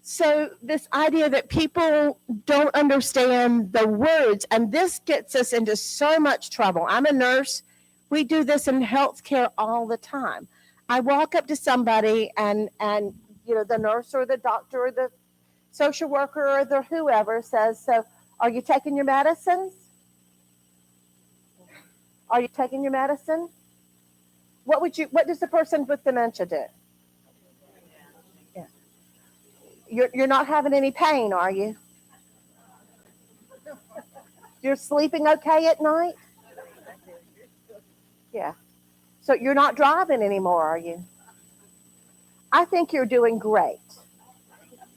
So this idea that people don't understand the words, and this gets us into so much trouble. I'm a nurse. We do this in healthcare all the time. I walk up to somebody and you know, the nurse or the doctor or the social worker or the whoever says, so are you taking your medicines? Are you taking your medicine? What does the person with dementia do? You're not having any pain, are you? You're sleeping okay at night? Yeah. So you're not driving anymore, are you? I think you're doing great.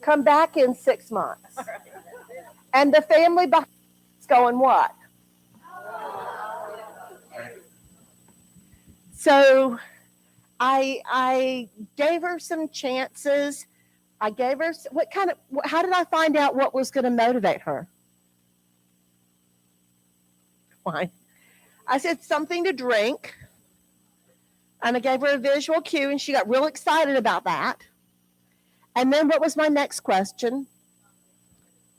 Come back in 6 months. And the family behind is going what? So I gave her some chances. I gave her, how did I find out what was going to motivate her? Wine. I said something to drink. And I gave her a visual cue and she got real excited about that. And then what was my next question?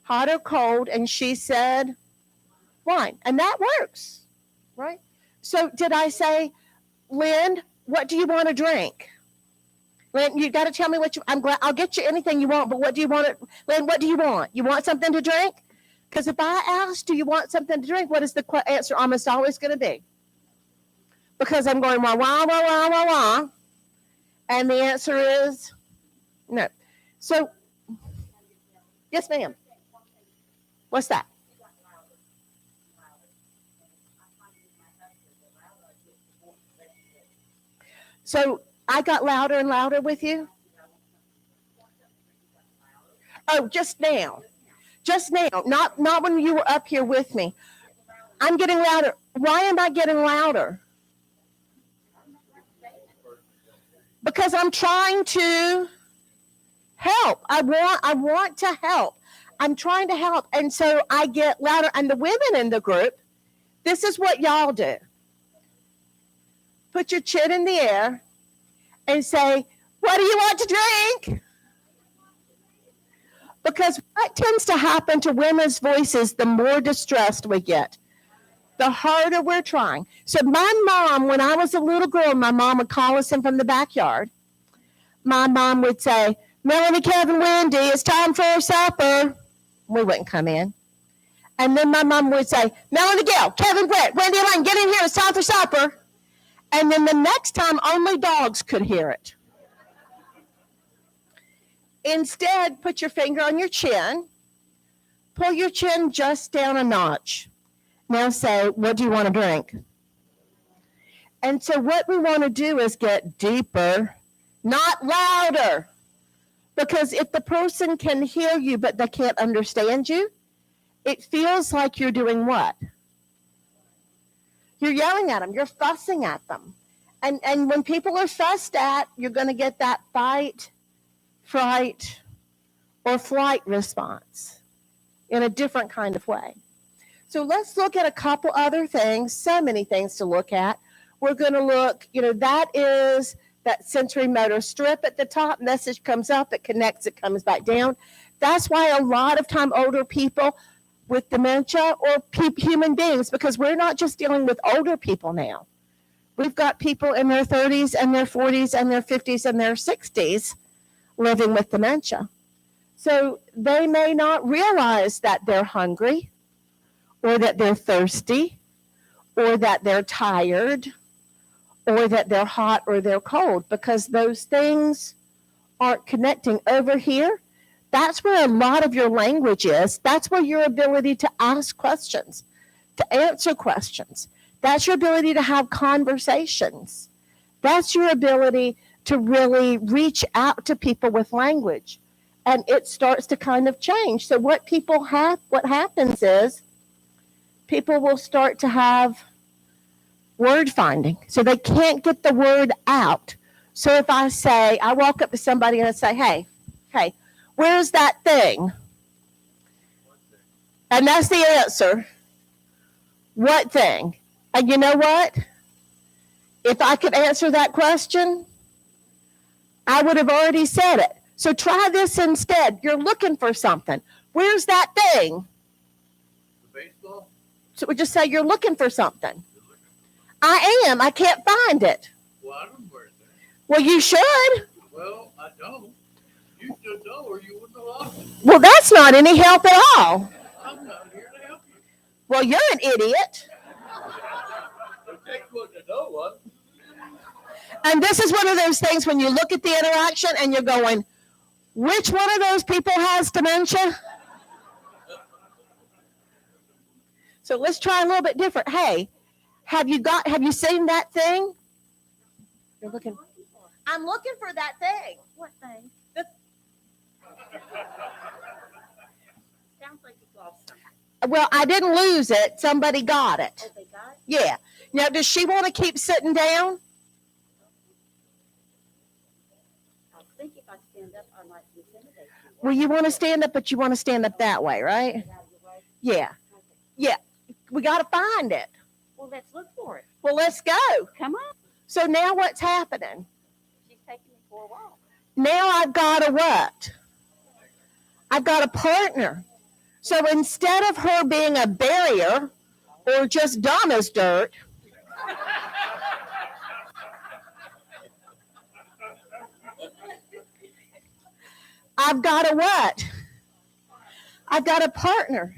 Hot or cold? And she said, wine. And that works, right? So did I say, Lynn, what do you want to drink? Lynn, you got to tell me what I'm glad I'll get you anything you want, but what do you want? Lynn, what do you want? You want something to drink? Because if I ask, do you want something to drink? What is the answer almost always going to be? Because I'm going, wah, wah, wah, wah, wah, wah. And the answer is no. So, yes, ma'am. What's that? So, I got louder and louder with you? Oh, just now. Just now, not when you were up here with me. I'm getting louder. Why am I getting louder? Because I'm trying to help. I want to help. I'm trying to help. And so I get louder. And the women in the group, this is what y'all do. Put your chin in the air and say, what do you want to drink? Because what tends to happen to women's voices, the more distressed we get, the harder we're trying. So my mom, when I was a little girl, my mom would call us in from the backyard. My mom would say, Melanie, Kevin, Wendy, it's time for supper. We wouldn't come in. And then my mom would say, Melanie, Gail, Kevin, Brett, Wendy, Elaine, get in here, it's time for supper. And then the next time, only dogs could hear it. Instead, put your finger on your chin. Pull your chin just down a notch. Now say, what do you want to drink? And so what we want to do is get deeper, not louder. Because if the person can hear you but they can't understand you, it feels like you're doing what? You're yelling at them. You're fussing at them. And when people are fussed at, you're going to get that fight, fright, or flight response in a different kind of way. So let's look at a couple other things, so many things to look at. We're going to look, that is that sensory motor strip at the top. Message comes up, it connects, it comes back down. That's why a lot of time older people with dementia or human beings, because we're not just dealing with older people now. We've got people in their 30s and their 40s and their 50s and their 60s living with dementia. So they may not realize that they're hungry or that they're thirsty or that they're tired or that they're hot or they're cold, because those things aren't connecting. Over here, that's where a lot of your language is. That's where your ability to ask questions, to answer questions. That's your ability to have conversations. That's your ability to really reach out to people with language. And it starts to kind of change. So what happens is people will start to have word finding. So they can't get the word out. So if I walk up to somebody and I say, hey, where's that thing? And that's the answer. What thing? And you know what? If I could answer that question, I would have already said it. So try this instead. You're looking for something. Where's that thing? The baseball? So we just say you're looking for something. I am. I can't find it. Well, I don't know where it's at. Well, you should. Well, I don't. You should know or you wouldn't have lost it. Well, that's not any help at all. I'm not here to help you. Well, you're an idiot. It takes one to know one. And this is one of those things when you look at the interaction and you're going, which one of those people has dementia? So let's try a little bit different. Hey, have you seen that thing? You're looking. I'm looking for that thing. What thing? Sounds like you lost something. Well, I didn't lose it. Somebody got it. Oh, they got it? Yeah. Now, does she want to keep sitting down? I think if I stand up, I might intimidate you. Well, you want to stand up, but you want to stand up that way, right? Get out of your way. Yeah. Okay. Yeah. We got to find it. Well, let's look for it. Well, let's go. Come on. So now what's happening? She's taking me for a walk. Now I've got a what? I've got a partner. So instead of her being a barrier or just dumb as dirt, I've got a what? I've got a partner.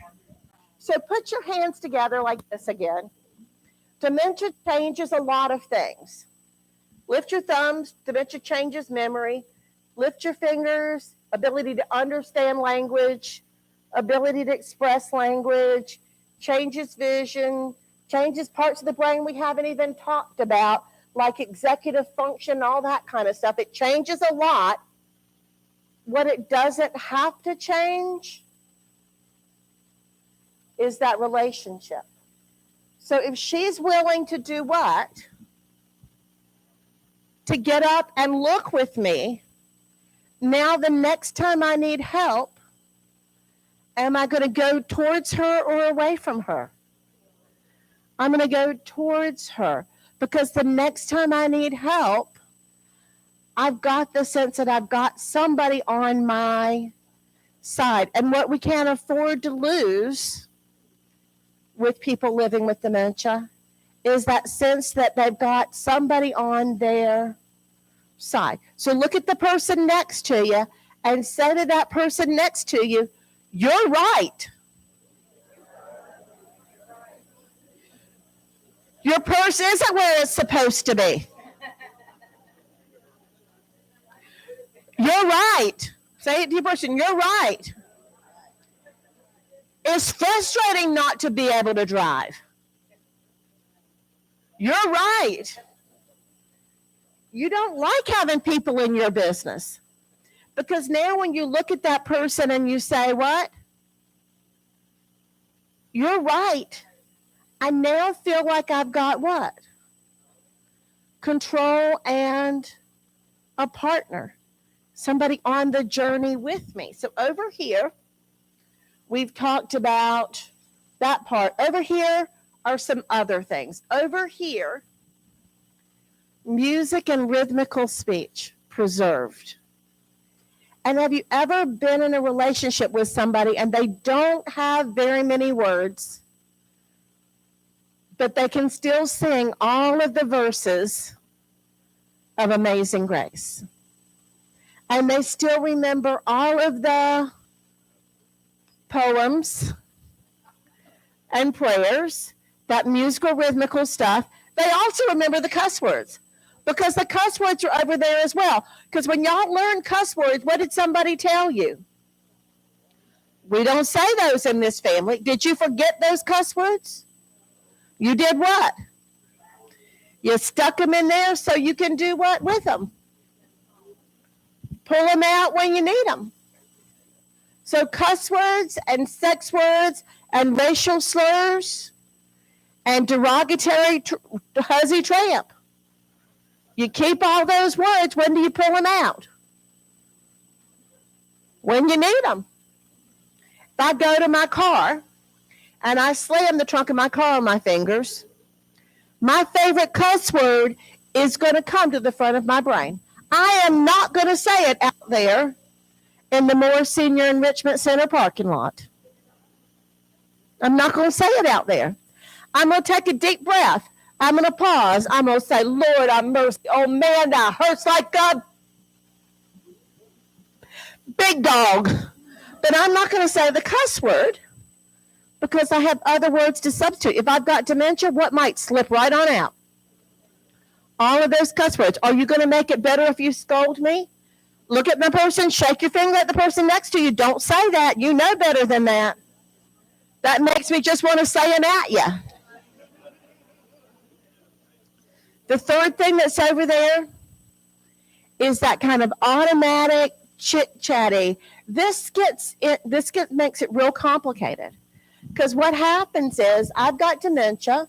So put your hands together like this again. Dementia changes a lot of things. Lift your thumbs. Dementia changes memory. Lift your fingers. Ability to understand language. Ability to express language. Changes vision. Changes parts of the brain we haven't even talked about, like executive function, all that kind of stuff. It changes a lot. What it doesn't have to change is that relationship. So if she's willing to do what? To get up and look with me, now the next time I need help, am I going to go towards her or away from her? I'm going to go towards her, because the next time I need help, I've got the sense that I've got somebody on my side. And what we can't afford to lose with people living with dementia is that sense that they've got somebody on their side. So look at the person next to you and say to that person next to you, you're right. Your purse isn't where it's supposed to be. You're right. Say it to your person, you're right. It's frustrating not to be able to drive. You're right. You don't like having people in your business. Because now when you look at that person and you say, what? You're right. I now feel like I've got what? Control and a partner. Somebody on the journey with me. So over here, we've talked about that part. Over here are some other things. Over here, music and rhythmical speech preserved. And have you ever been in a relationship with somebody and they don't have very many words, but they can still sing all of the verses of Amazing Grace? And they still remember all of the poems and prayers, that musical, rhythmical stuff. They also remember the cuss words, because the cuss words are over there as well. Because when y'all learn cuss words, what did somebody tell you? We don't say those in this family. Did you forget those cuss words? You did what? You stuck them in there so you can do what with them? Pull them out when you need them. So cuss words and sex words and racial slurs and derogatory huzzy tramp. You keep all those words. When do you pull them out? When you need them. If I go to my car and I slam the trunk of my car on my fingers, my favorite cuss word is going to come to the front of my brain. I am not going to say it out there in the Moore Senior Enrichment Center parking lot. I'm not going to say it out there. I'm going to take a deep breath. I'm going to pause. I'm going to say, Lord, have mercy. Oh, man, that hurts like a big dog. But I'm not going to say the cuss word because I have other words to substitute. If I've got dementia, what might slip right on out? All of those cuss words. Are you going to make it better if you scold me? Look at the person, shake your finger at the person next to you. Don't say that. You know better than that. That makes me just want to say it at you. The third thing that's over there is that kind of automatic chit-chatty. This makes it real complicated. Because what happens is I've got dementia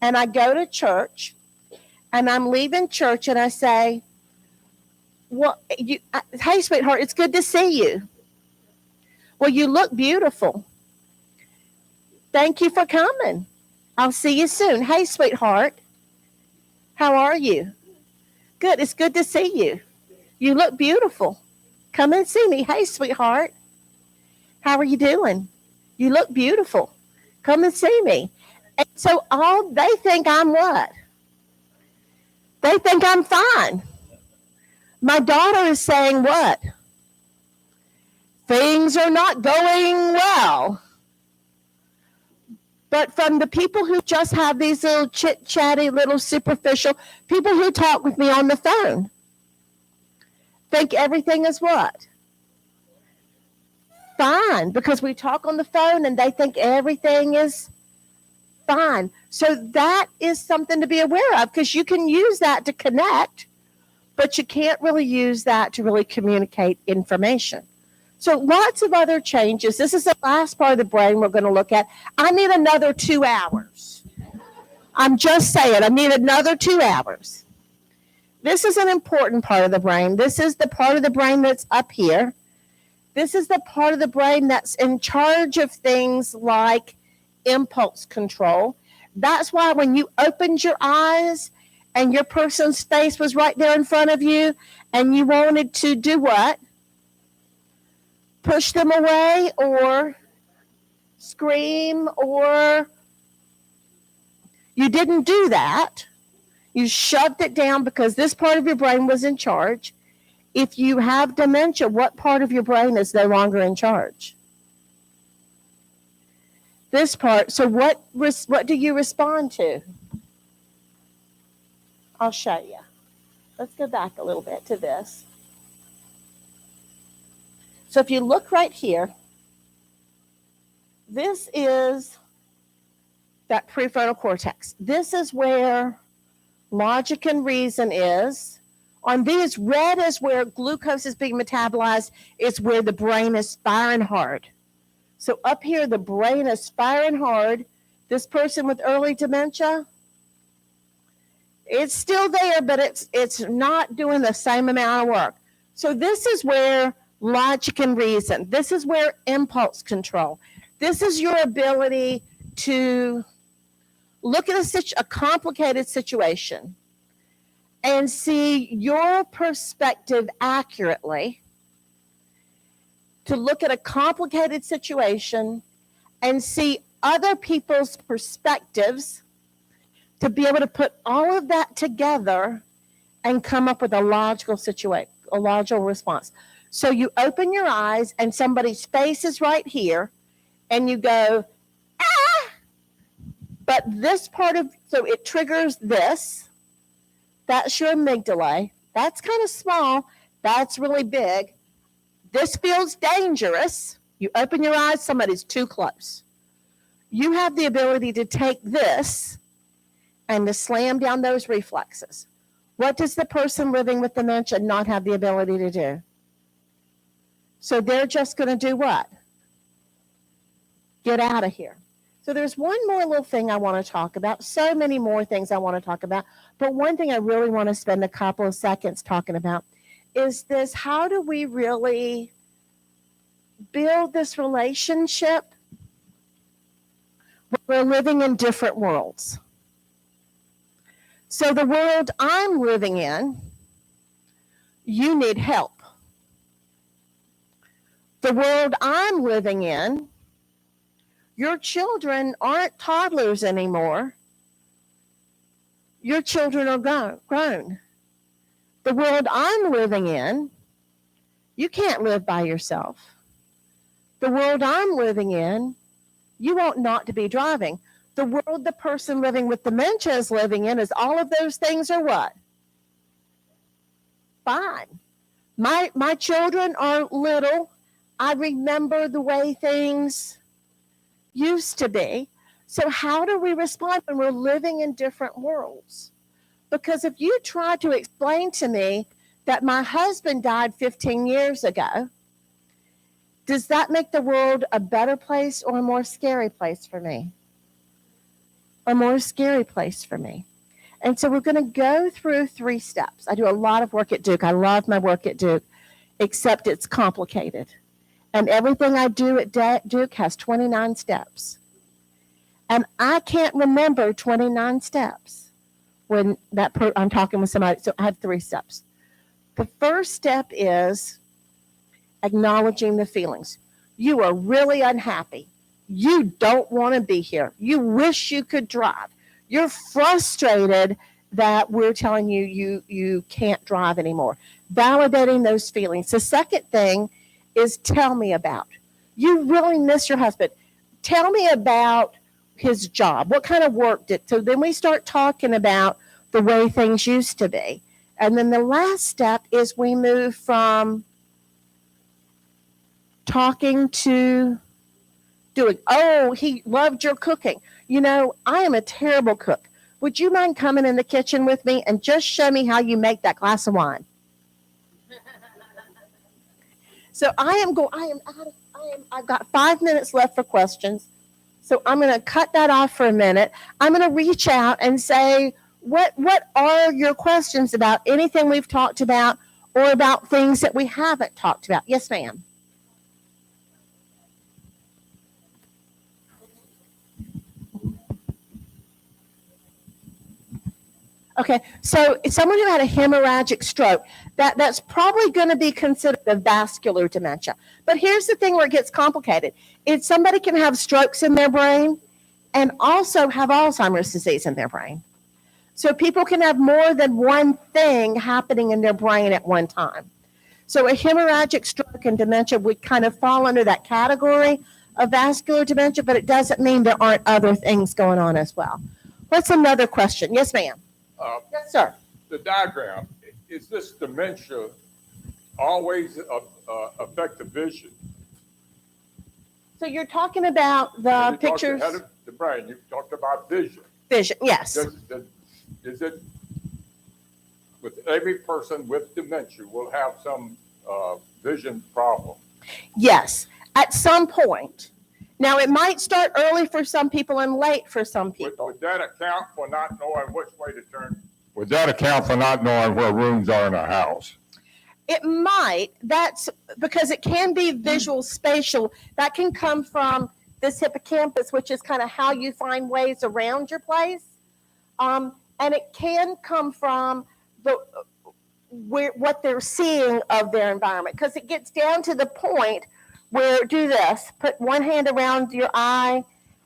and I go to church and I'm leaving church and I say, well, hey, sweetheart, it's good to see you. Well, you look beautiful. Thank you for coming. I'll see you soon. Hey, sweetheart, how are you? Good. It's good to see you. You look beautiful. Come and see me. Hey, sweetheart, how are you doing? You look beautiful. Come and see me. And so they think I'm what? They think I'm fine. My daughter is saying what? Things are not going well. But from the people who just have these little chit-chatty, little superficial, people who talk with me on the phone, think everything is what? Fine, because we talk on the phone and they think everything is fine. So that is something to be aware of, because you can use that to connect, but you can't really use that to really communicate information. So lots of other changes. This is the last part of the brain we're going to look at. I need another 2 hours. I'm just saying, I need another 2 hours. This is an important part of the brain. This is the part of the brain that's up here. This is the part of the brain that's in charge of things like impulse control. That's why when you opened your eyes and your person's face was right there in front of you and you wanted to do what? Push them away or scream, or you didn't do that. You shoved it down because this part of your brain was in charge. If you have dementia, what part of your brain is no longer in charge? This part. So what do you respond to? I'll show you. Let's go back a little bit to this. So if you look right here, this is that prefrontal cortex. This is where logic and reason is. On these, red is where glucose is being metabolized. It's where the brain is firing hard. So up here, the brain is firing hard. This person with early dementia, it's still there, but it's not doing the same amount of work. So this is where logic and reason. This is where impulse control. This is your ability to look at a complicated situation and see your perspective accurately, to look at a complicated situation and see other people's perspectives, to be able to put all of that together and come up with a logical response. So you open your eyes and somebody's face is right here and you go, ah! But this part of, so it triggers this. That's your amygdala. That's kind of small. That's really big. This feels dangerous. You open your eyes, somebody's too close. You have the ability to take this and to slam down those reflexes. What does the person living with dementia not have the ability to do? So they're just going to do what? Get out of here. So there's one more little thing I want to talk about. So many more things I want to talk about. But one thing I really want to spend a couple of seconds talking about is this: how do we really build this relationship when we're living in different worlds? So the world I'm living in, you need help. The world I'm living in, your children aren't toddlers anymore. Your children are grown. The world I'm living in, you can't live by yourself. The world I'm living in, you ought not to be driving. The world the person living with dementia is living in is all of those things are what? Fine. My children are little. I remember the way things used to be. So how do we respond when we're living in different worlds? Because if you try to explain to me that my husband died 15 years ago, does that make the world a better place or a more scary place for me? A more scary place for me. And so we're going to go through 3 steps. I do a lot of work at Duke. I love my work at Duke, except it's complicated. And everything I do at Duke has 29 steps. And I can't remember 29 steps when I'm talking with somebody. So I have 3 steps. The first step is acknowledging the feelings. You are really unhappy. You don't want to be here. You wish you could drive. You're frustrated that we're telling you can't drive anymore. Validating those feelings. The second thing is tell me about. You really miss your husband. Tell me about his job. What kind of work did? So then we start talking about the way things used to be. And then the last step is we move from talking to doing. Oh, he loved your cooking. You know, I am a terrible cook. Would you mind coming in the kitchen with me and just show me how you make that glass of wine? So I've got 5 minutes left for questions. So I'm going to cut that off for a minute. I'm going to reach out and say, what are your questions about anything we've talked about or about things that we haven't talked about? Yes, ma'am. Okay, so someone who had a hemorrhagic stroke, that's probably going to be considered a vascular dementia. But here's the thing where it gets complicated. If somebody can have strokes in their brain and also have Alzheimer's disease in their brain. So people can have more than one thing happening in their brain at one time. So a hemorrhagic stroke and dementia would kind of fall under that category of vascular dementia, but it doesn't mean there aren't other things going on as well. What's another question? Yes, ma'am. Yes, sir. The diagram, is this dementia always affect the vision? So you're talking about the pictures? Ahead of the brain, you talked about vision. Vision, yes. Is it, with every person with dementia will have some vision problem? Yes, at some point. Now, it might start early for some people and late for some people. Would that account for not knowing which way to turn? Would that account for not knowing where rooms are in a house? It might. That's because it can be visual spatial. That can come from this hippocampus, which is kind of how you find ways around your place. And it can come from what they're seeing of their environment, because it gets down to the point where, do this, put one hand around your eye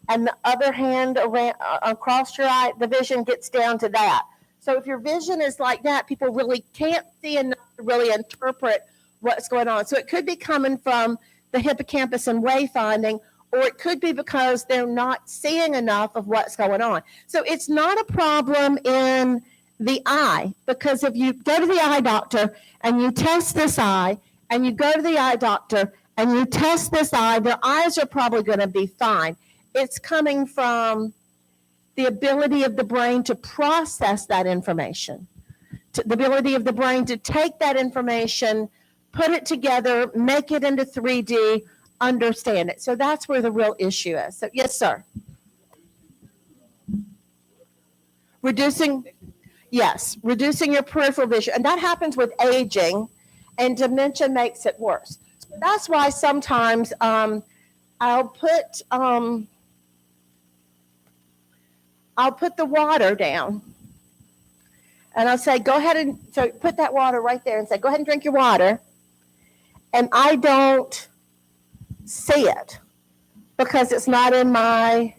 and the other hand around, across your eye, the vision gets down to that. So if your vision is like that, people really can't see enough to really interpret what's going on. So it could be coming from the hippocampus and wayfinding, or it could be because they're not seeing enough of what's going on. So it's not a problem in the eye, because if you go to the eye doctor and you test this eye, and you go to the eye doctor and you test this eye, their eyes are probably going to be fine. It's coming from the ability of the brain to process that information, the ability of the brain to take that information, put it together, make it into 3D, understand it. So that's where the real issue is. So yes, sir. Reducing your peripheral vision. And that happens with aging, and dementia makes it worse. So that's why sometimes I'll put the water down, and I'll say, go ahead and so put that water right there and say, go ahead and drink your water. And I don't see it because it's not in my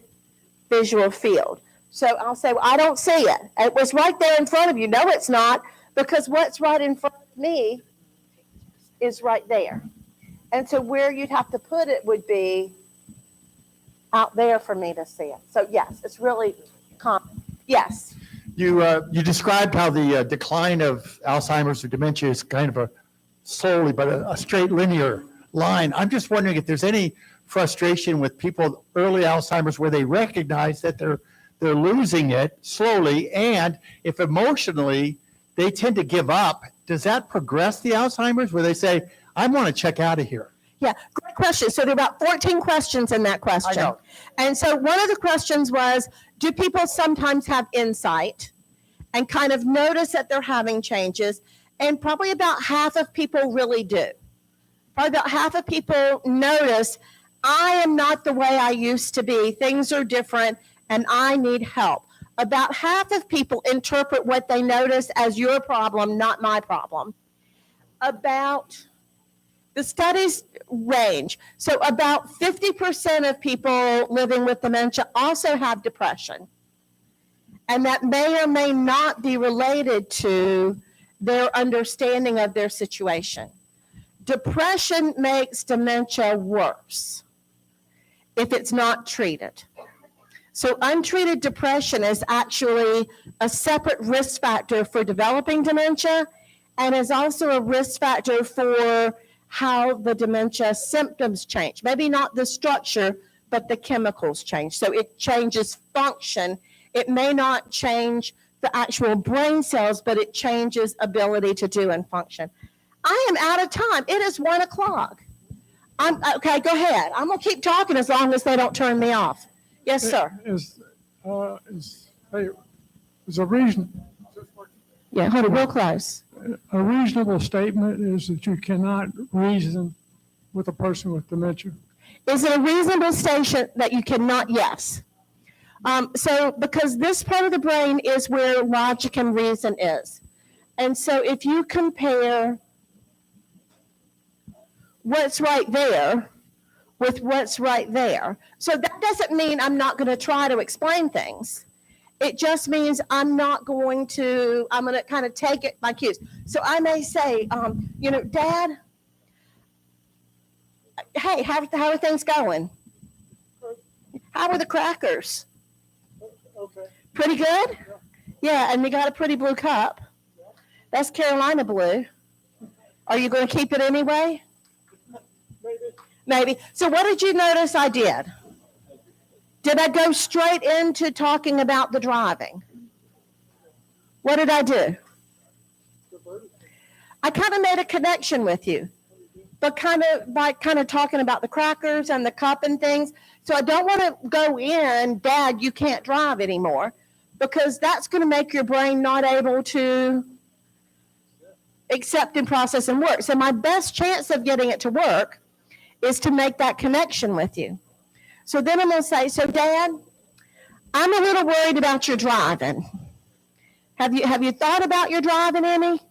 visual field. So I'll say, well, I don't see it. It was right there in front of you. No, it's not, because what's right in front of me is right there. And so where you'd have to put it would be out there for me to see it. So yes, it's really common. Yes. You described how the decline of Alzheimer's or dementia is kind of a slowly but a straight linear line. I'm just wondering if there's any frustration with people early Alzheimer's where they recognize that they're losing it slowly, and if emotionally they tend to give up, does that progress the Alzheimer's where they say, I want to check out of here? Yeah, great question. So there are about 14 questions in that question. I know. And so one of the questions was, do people sometimes have insight and kind of notice that they're having changes? And probably about half of people really do. Probably about half of people notice, I am not the way I used to be. Things are different and I need help. About half of people interpret what they notice as your problem, not my problem. The studies range. So about 50% of people living with dementia also have depression. And that may or may not be related to their understanding of their situation. Depression makes dementia worse if it's not treated. So untreated depression is actually a separate risk factor for developing dementia, and is also a risk factor for how the dementia symptoms change. Maybe not the structure, but the chemicals change. So it changes function. It may not change the actual brain cells, but it changes ability to do and function. I am out of time. It is 1:00. Okay, go ahead. I'm gonna keep talking as long as they don't turn me off. Yes, sir. Hey, is a reason, Yeah, hold it real close. a reasonable statement is that you cannot reason with a person with dementia. Is it a reasonable station that you cannot? Yes. So because this part of the brain is where logic and reason is. And so if you compare what's right there with what's right there, so that doesn't mean I'm not going to try to explain things. It just means I'm going to kind of take it by cues. So I may say, Dad, hey, how are things going? How are the crackers? Okay. Pretty good? Yeah, and you got a pretty blue cup. That's Carolina blue. Are you going to keep it anyway? Maybe. So what did you notice I did? Did I go straight into talking about the driving? What did I do? I kind of made a connection with you, but kind of talking about the crackers and the cup and things. So I don't want to go in, Dad, you can't drive anymore, because that's going to make your brain not able to accept and process and work. So my best chance of getting it to work is to make that connection with you. So then I'm going to say, so Dad, I'm a little worried about your driving. Have you thought about your driving any?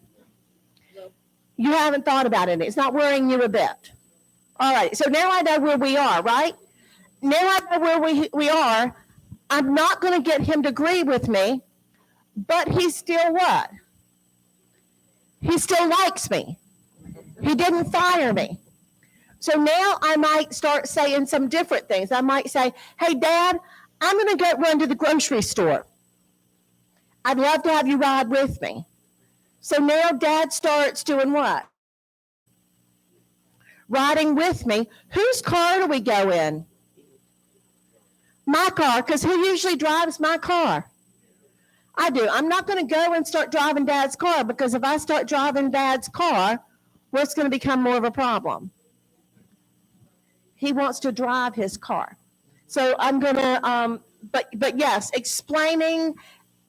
No. You haven't thought about it. It's not worrying you a bit. All right. So now I know where we are, right? Now I know where we are. I'm not going to get him to agree with me, but he's still what? He still likes me. He didn't fire me. So now I might start saying some different things. I might say, hey, Dad, I'm going to go run to the grocery store. I'd love to have you ride with me. So now Dad starts doing what? Riding with me. Whose car do we go in? My car, because who usually drives my car? I do. I'm not going to go and start driving Dad's car, because if I start driving Dad's car, what's going to become more of a problem? He wants to drive his car. So I'm going to, but yes, explaining,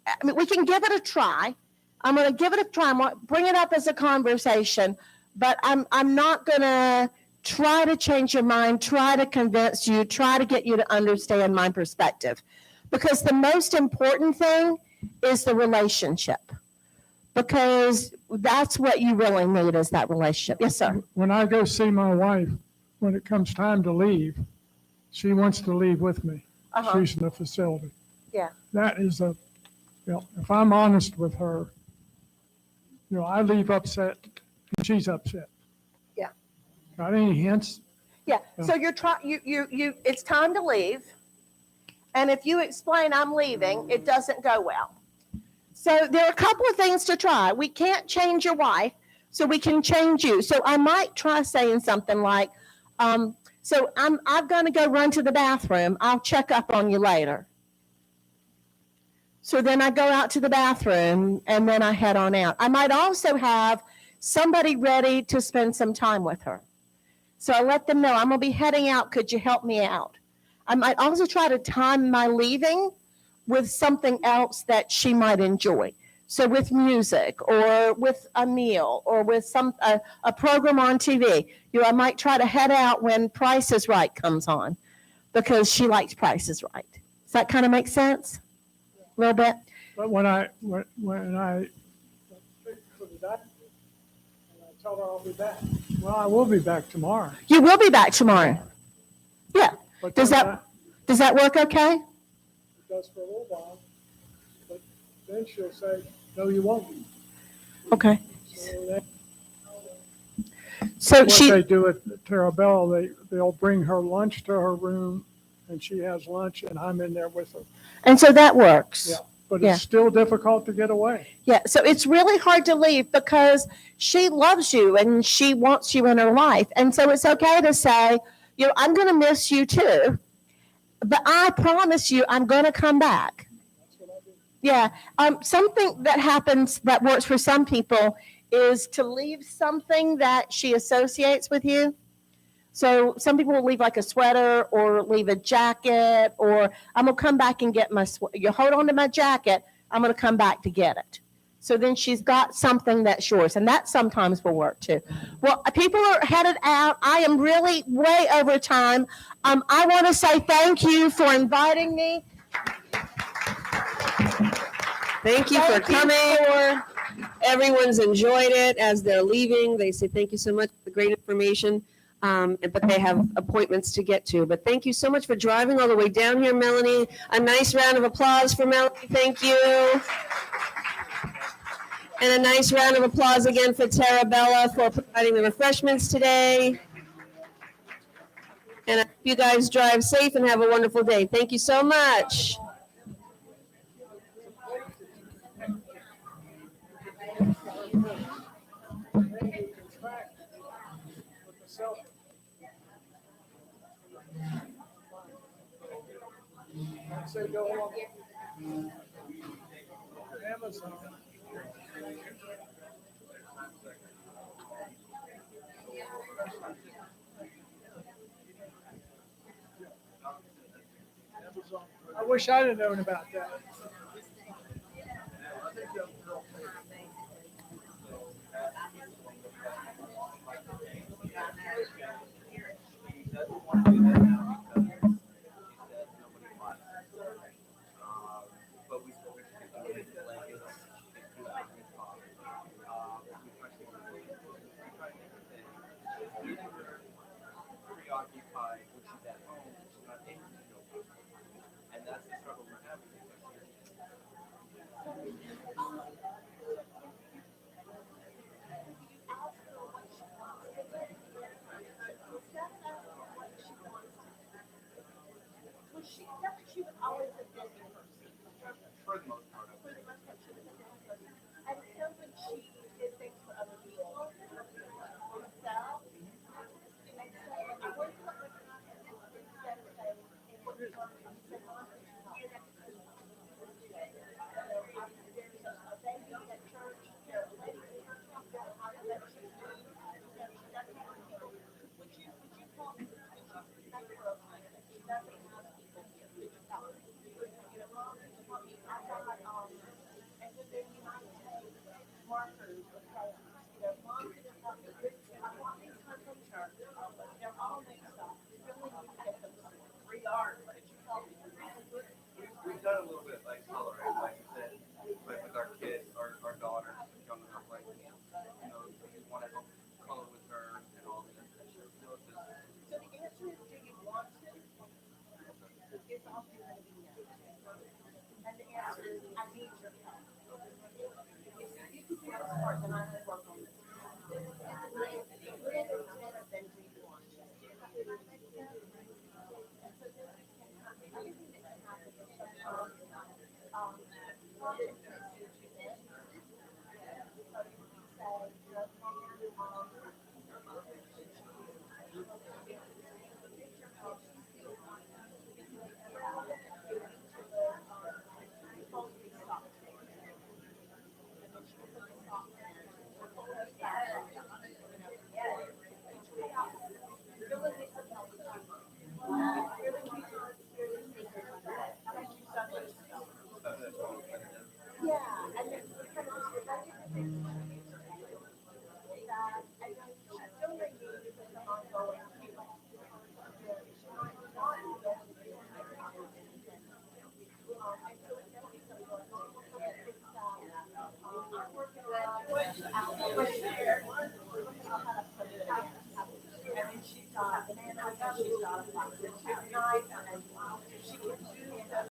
I mean, we can give it a try. I'm going to give it a try. I'm going to bring it up as a conversation, but I'm not going to try to change your mind, try to convince you, try to get you to understand my perspective. Because the most important thing is the relationship. Because that's what you really need, is that relationship. Yes, sir. When I go see my wife, when it comes time to leave, she wants to leave with me. Uh-huh. She's in the facility. Yeah. That is if I'm honest with her, I leave upset and she's upset. Yeah. Got any hints? Yeah. So you're trying. You. It's time to leave, and if you explain I'm leaving, it doesn't go well. So there are a couple of things to try. We can't change your wife, so we can change you. So I might try saying something like, "So I'm going to go run to the bathroom. I'll check up on you later." So then I go out to the bathroom and then I head on out. I might also have somebody ready to spend some time with her. So I let them know, I'm going to be heading out. Could you help me out? I might also try to time my leaving with something else that she might enjoy. So with music or with a meal or with a program on TV. I might try to head out when Price is Right comes on, because she likes Price is Right. Does that kind of make sense? A little bit? But when I speak for the doctor, and I tell her I'll be back. Well, I will be back tomorrow. You will be back tomorrow. Yeah. But Does then that work okay? it does for a little while. But then she'll say, no, you won't. Okay. So that's So what she, they do at Terabella. They'll bring her lunch to her room, and she has lunch, and I'm in there with her. and so that works. Yeah. But Yeah. it's still difficult to get away. Yeah. So it's really hard to leave because she loves you and she wants you in her life. And so it's okay to say, I'm going to miss you too, but I promise you I'm going to come back. That's what I do. Yeah. Something that happens that works for some people is to leave something that she associates with you. So some people will leave like a sweater or leave a jacket, or I'm going to come back and get my sweater. You hold on to my jacket, I'm going to come back to get it. So then she's got something that's yours, and that sometimes will work too. Well, people are headed out. I am really way over time. I want to say thank you for inviting me. Thank you for coming. Everyone's enjoyed it as they're leaving. They say thank you so much for the great information, but they have appointments to get to. But thank you so much for driving all the way down here, Melanie. A nice round of applause for Melanie. Thank you. And a nice round of applause again for Tarabella for providing the refreshments today. And I hope you guys drive safe and have a wonderful day. Thank you so much. I wish I'd have known about that. We've done a little bit like coloring, like you said, with our kids, our daughter, young enough, like, we want to help color with her and all this. So the answer is, do you want to? It's also going to be no. And the answer is, I need your help. If you can do this part, then I'm going to work on this. Then do you want to? And then she's got a banana, she's got a box of nice, and she can do